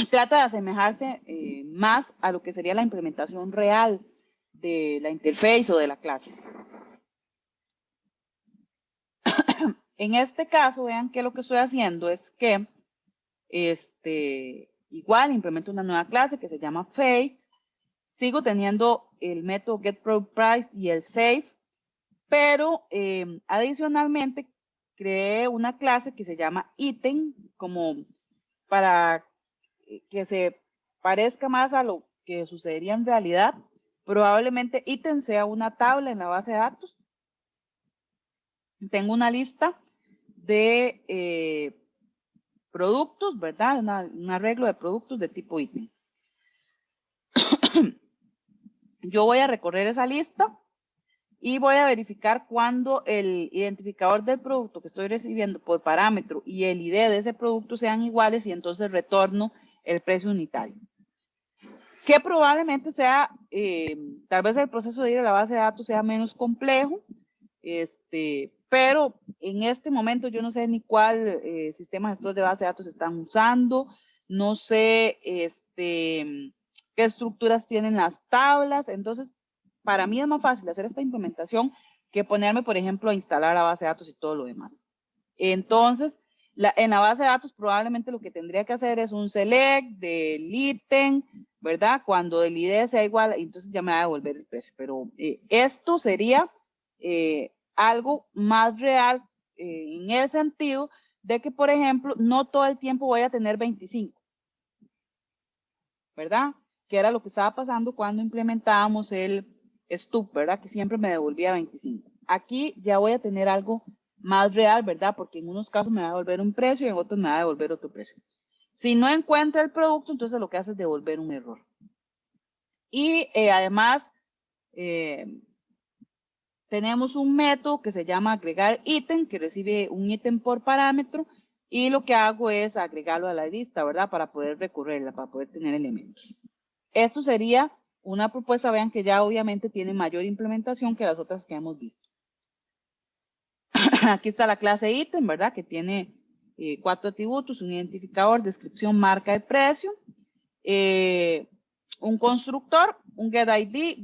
trata de asemejarse más a lo que sería la implementación real de la interface o de la clase. En este caso, vean que lo que estoy haciendo es que igual implemento una nueva clase que se llama fake. Sigo teniendo el método getProductPrice y el save, pero adicionalmente creé una clase que se llama item, como para que se parezca más a lo que sucedería en realidad. Probablemente item sea una tabla en la base de datos. Tengo una lista de productos, ¿verdad? Un arreglo de productos de tipo ítem. Yo voy a recorrer esa lista y voy a verificar cuando el identificador del producto que estoy recibiendo por parámetro y el ID de ese producto sean iguales y entonces retorno el precio unitario. Que probablemente sea, tal vez el proceso de ir a la base de datos sea menos complejo, pero en este momento yo no sé ni cuál sistema gestor de base de datos están usando, no sé qué estructuras tienen las tablas, entonces para mí es más fácil hacer esta implementación que ponerme, por ejemplo, a instalar la base de datos y todo lo demás. Entonces, en la base de datos probablemente lo que tendría que hacer es un select del ítem, ¿verdad? Cuando el ID sea igual, entonces ya me va a devolver el precio. Pero esto sería algo más real en el sentido de que, por ejemplo, no todo el tiempo voy a tener 25, ¿verdad? Que era lo que estaba pasando cuando implementábamos el stup, ¿verdad? Que siempre me devolvía 25. Aquí ya voy a tener algo más real, ¿verdad? Porque en unos casos me va a devolver un precio y en otros me va a devolver otro precio. Si no encuentra el producto, entonces lo que hace es devolver un error. Y además, tenemos un método que se llama agregar ítem, que recibe un ítem por parámetro, y lo que hago es agregarlo a la lista, ¿verdad? Para poder recorrerla, para poder tener elementos. Esto sería una propuesta, vean que ya obviamente tiene mayor implementación que las otras que hemos visto. Aquí está la clase ítem, ¿verdad? Que tiene 4 atributos, un identificador, descripción, marca de precio, un constructor, un getID,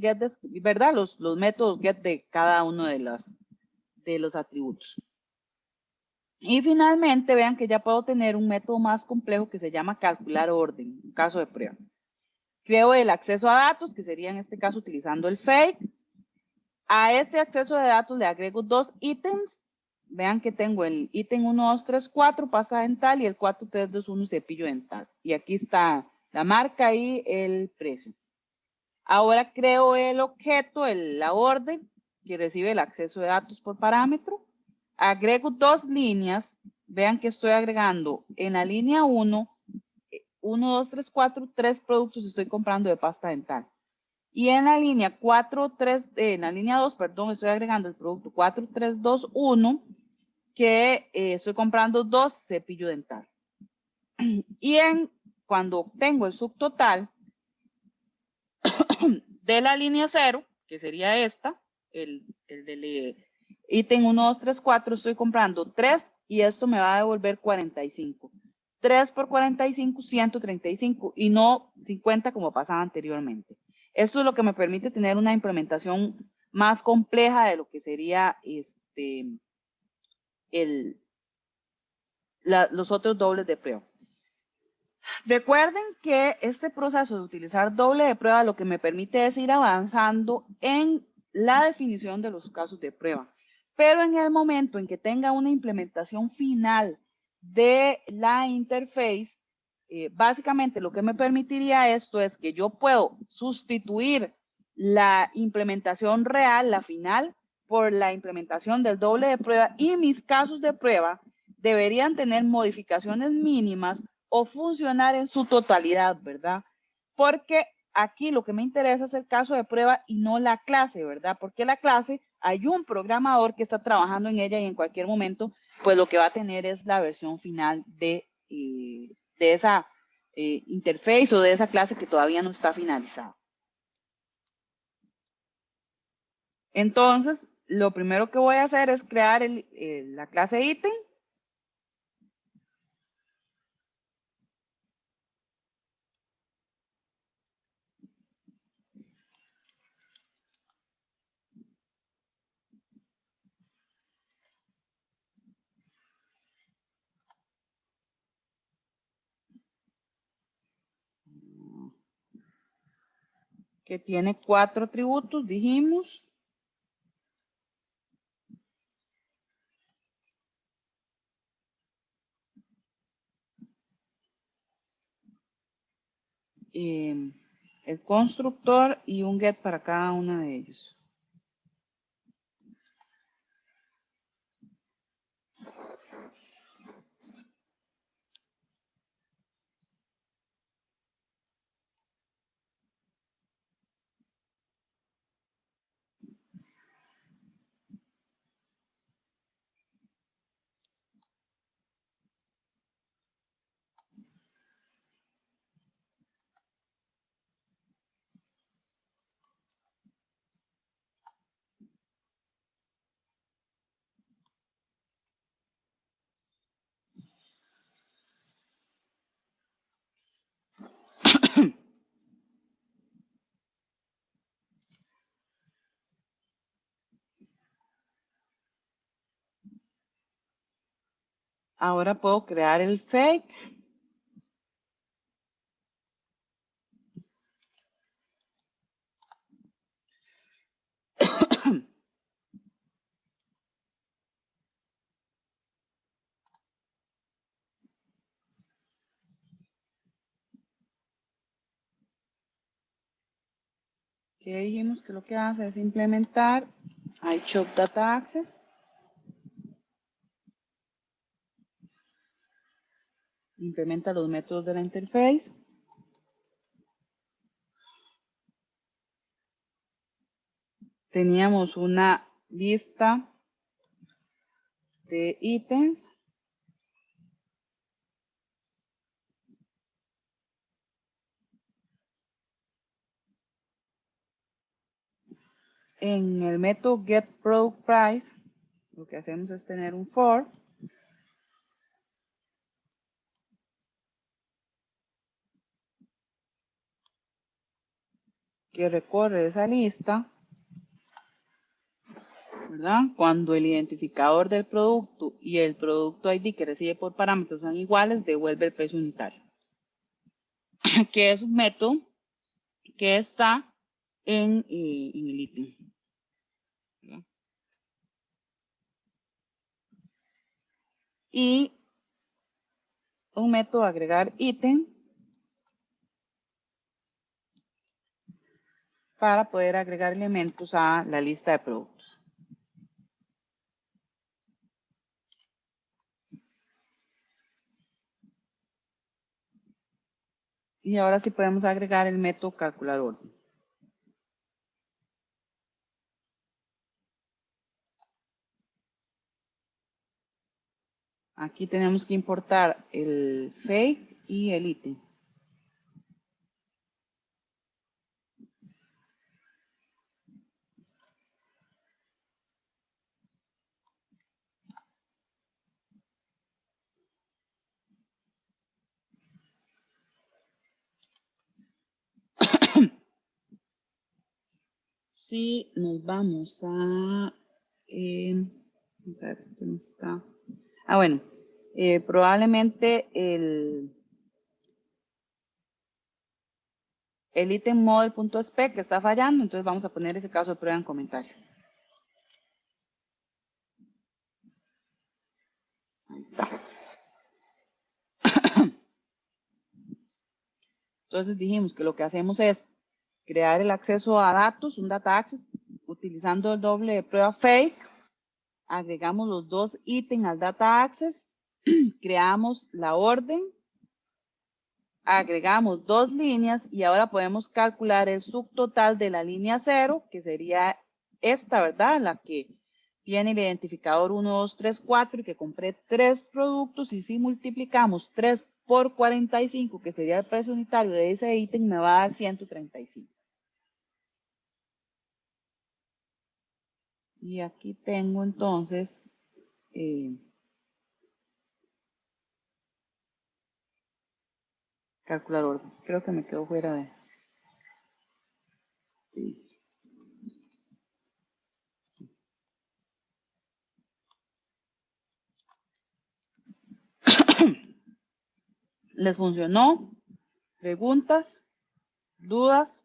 ¿verdad? Los métodos get de cada uno de los atributos. Y finalmente, vean que ya puedo tener un método más complejo que se llama calcular orden, un caso de prueba. Creo el acceso a datos, que sería en este caso utilizando el fake. A este acceso de datos le agrego 2 ítems. Vean que tengo el ítem 1, 2, 3, 4, pasta dental y el 4, 3, 2, 1, cepillo dental. Y aquí está la marca y el precio. Ahora creo el objeto, la orden, que recibe el acceso de datos por parámetro. Agrego 2 líneas. Vean que estoy agregando en la línea 1, 2, 3, 4, 3 productos estoy comprando de pasta dental. Y en la línea 4, 3, en la línea 2, perdón, estoy agregando el producto 4, 3, 2, 1, que estoy comprando 2 cepillo dental. Y cuando obtengo el subtotal de la línea 0, que sería esta, el del ítem 1, 2, 3, 4, estoy comprando 3 y esto me va a devolver 45. 3 por 45, 135 y no 50 como pasaba anteriormente. Esto es lo que me permite tener una implementación más compleja de lo que sería los otros dobles de prueba. Recuerden que este proceso de utilizar doble de prueba lo que me permite es ir avanzando en la definición de los casos de prueba. Pero en el momento en que tenga una implementación final de la interface, básicamente lo que me permitiría esto es que yo puedo sustituir la implementación real, la final, por la implementación del doble de prueba y mis casos de prueba deberían tener modificaciones mínimas o funcionar en su totalidad, ¿verdad? Porque aquí lo que me interesa es el caso de prueba y no la clase, ¿verdad? Porque la clase hay un programador que está trabajando en ella y en cualquier momento, pues lo que va a tener es la versión final de esa interface o de esa clase que todavía no está finalizada. Entonces, lo primero que voy a hacer es crear la clase ítem. Que tiene 4 atributos, dijimos. El constructor y un get para cada uno de ellos. Ahora puedo crear el fake. Que dijimos que lo que hace es implementar iChop Data Access. Implementa los métodos de la interface. Teníamos una lista de ítems. En el método getProductPrice, lo que hacemos es tener un for que recorre esa lista, ¿verdad? Cuando el identificador del producto y el producto ID que recibe por parámetros son iguales, devuelve el precio unitario. Que es un método que está en el ítem. ¿Verdad? Y un método agregar ítem para poder agregar elementos a la lista de productos. Y ahora sí podemos agregar el método calcular orden. Aquí tenemos que importar el fake y el ítem. si nos vamos a ver, ¿dónde está? Ah, bueno, probablemente el ítem model.spec está fallando, entonces vamos a poner ese caso de prueba en comentario. Ahí está. Entonces dijimos que lo que hacemos es crear el acceso a datos, un data access, utilizando el doble de prueba fake. Agregamos los dos ítems al data access, creamos la orden, agregamos dos líneas y ahora podemos calcular el subtotal de la línea 0, que sería esta, ¿verdad? La que tiene el identificador 1, 2, 3, 4 y que compré 3 productos, y si multiplicamos 3 por 45, que sería el precio unitario de ese ítem, me va a dar 135. Y aquí tengo entonces calculador. Creo que me quedo fuera de... Sí. ¿Les funcionó? ¿Preguntas? ¿Dudas?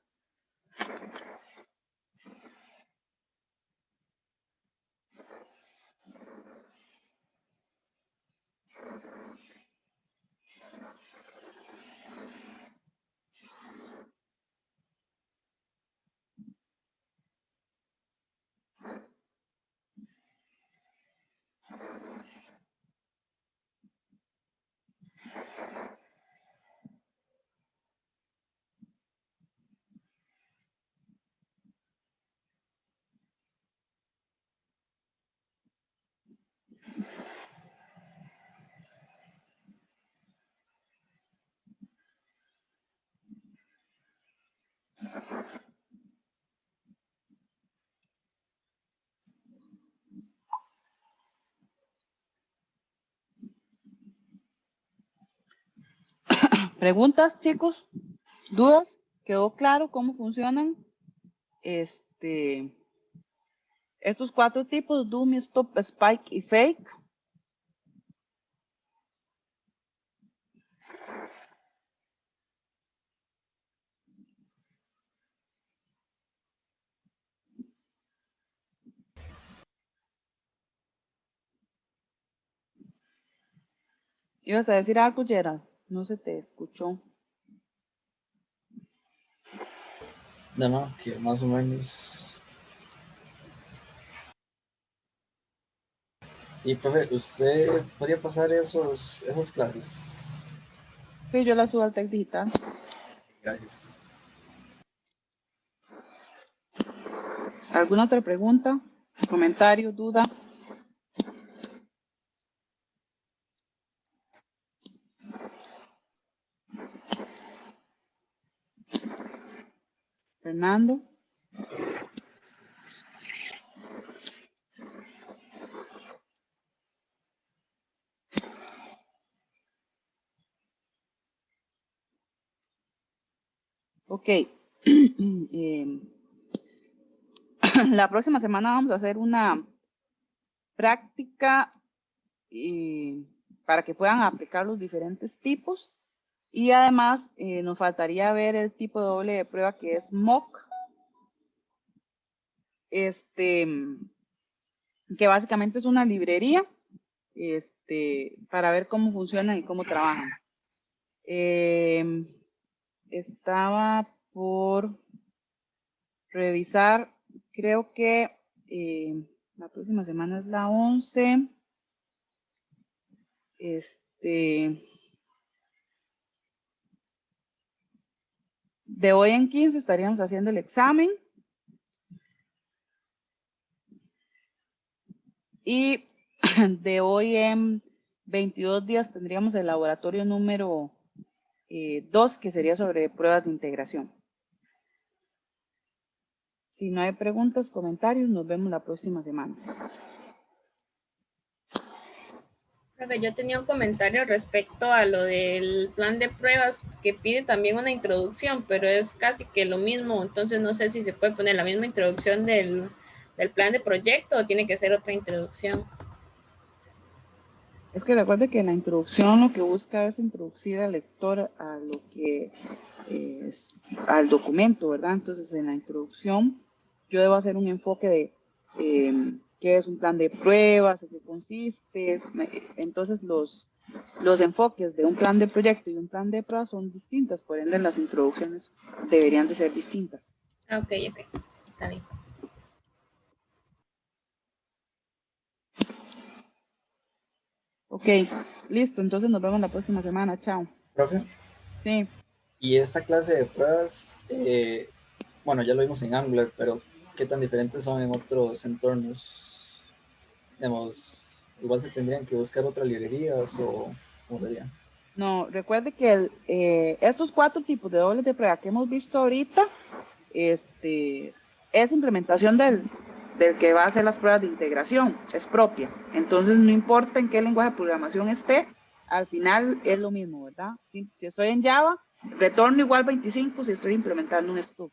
¿Preguntas, chicos? ¿Dudas? ¿Quedó claro cómo funcionan estos 4 tipos? Dummy, Stop, Spike y Fake. ¿Ibas a decir algo, Gerald? No se te escuchó. No, que más o menos. Y profe, ¿usted podría pasar esas clases? Sí, yo la subo al Tech Digital. Gracias. ¿Alguna otra pregunta? ¿Comentario? ¿Duda? Fernando. Ok. La próxima semana vamos a hacer una práctica para que puedan aplicar los diferentes tipos. Y además nos faltaría ver el tipo doble de prueba que es mock. Que básicamente es una librería para ver cómo funcionan y cómo trabajan. Estaba por revisar, creo que la próxima semana es la 11. De hoy en 15 estaríamos haciendo el examen. Y de hoy en 22 días tendríamos el laboratorio número 2, que sería sobre pruebas de integración. Si no hay preguntas, comentarios, nos vemos la próxima semana. Profe, yo tenía un comentario respecto a lo del plan de pruebas que pide también una introducción, pero es casi que lo mismo, entonces no sé si se puede poner la misma introducción del plan de proyecto o tiene que ser otra introducción. Es que recuerde que la introducción lo que busca es introducir al lector a lo que al documento, ¿verdad? Entonces, en la introducción yo debo hacer un enfoque de qué es un plan de pruebas, en qué consiste. Entonces, los enfoques de un plan de proyecto y un plan de pruebas son distintas, por ende las introducciones deberían de ser distintas. Ah, ok, está bien. Ok, listo, entonces nos vemos la próxima semana, chao. Profe, Sí. y esta clase de pruebas, bueno, ya lo vimos en Angular, pero ¿qué tan diferentes son en otros entornos? Digamos, igual se tendrían que buscar otras librerías o ¿cómo sería? No, recuerde que estos 4 tipos de dobles de prueba que hemos visto ahorita, es implementación del que va a hacer las pruebas de integración, es propia. Entonces, no importa en qué lenguaje de programación esté, al final es lo mismo, ¿verdad? Si estoy en Java, retorno igual 25 si estoy implementando un stub.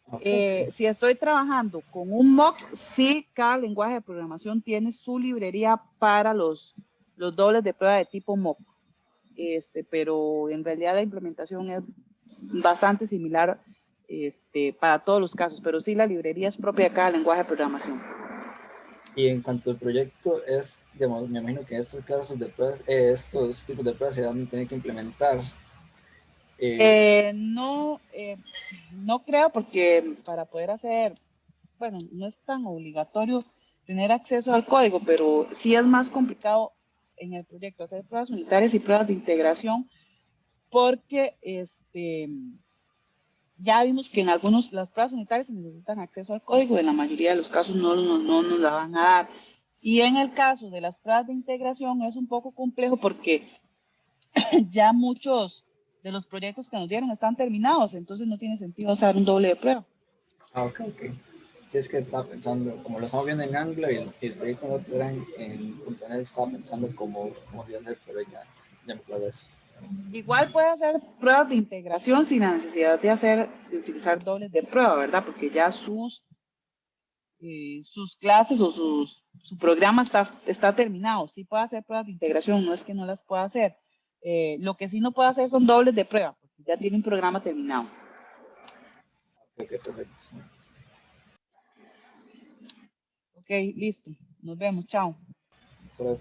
Okay. Si estoy trabajando con un mock, sí, cada lenguaje de programación tiene su librería para los dobles de prueba de tipo mock. Pero en realidad la implementación es bastante similar para todos los casos, pero sí la librería es propia de cada lenguaje de programación. Y en cuanto al proyecto, digamos, me imagino que en estos casos de pruebas, estos tipos de pruebas se van a tener que implementar. No creo porque para poder hacer, bueno, no es tan obligatorio tener acceso al código, pero sí es más complicado en el proyecto hacer pruebas unitarias y pruebas de integración porque ya vimos que en algunos las pruebas unitarias se necesitan acceso al código, en la mayoría de los casos no nos la van a dar. Y en el caso de las pruebas de integración es un poco complejo porque ya muchos de los proyectos que nos dieron están terminados, entonces no tiene sentido usar un doble de prueba. Ok. Si es que estaba pensando, como lo estamos viendo en Angular y el proyecto no era en .NET, estaba pensando cómo se iba a hacer, pero ya me acuerdo eso. Igual puede hacer pruebas de integración sin la necesidad de utilizar dobles de prueba, ¿verdad? Porque ya sus clases o su programa está terminado. Sí puede hacer pruebas de integración, no es que no las pueda hacer. Lo que sí no puede hacer son dobles de prueba, porque ya tiene un programa terminado. Ok, perfecto. Ok, listo. Nos vemos. Chao. Solo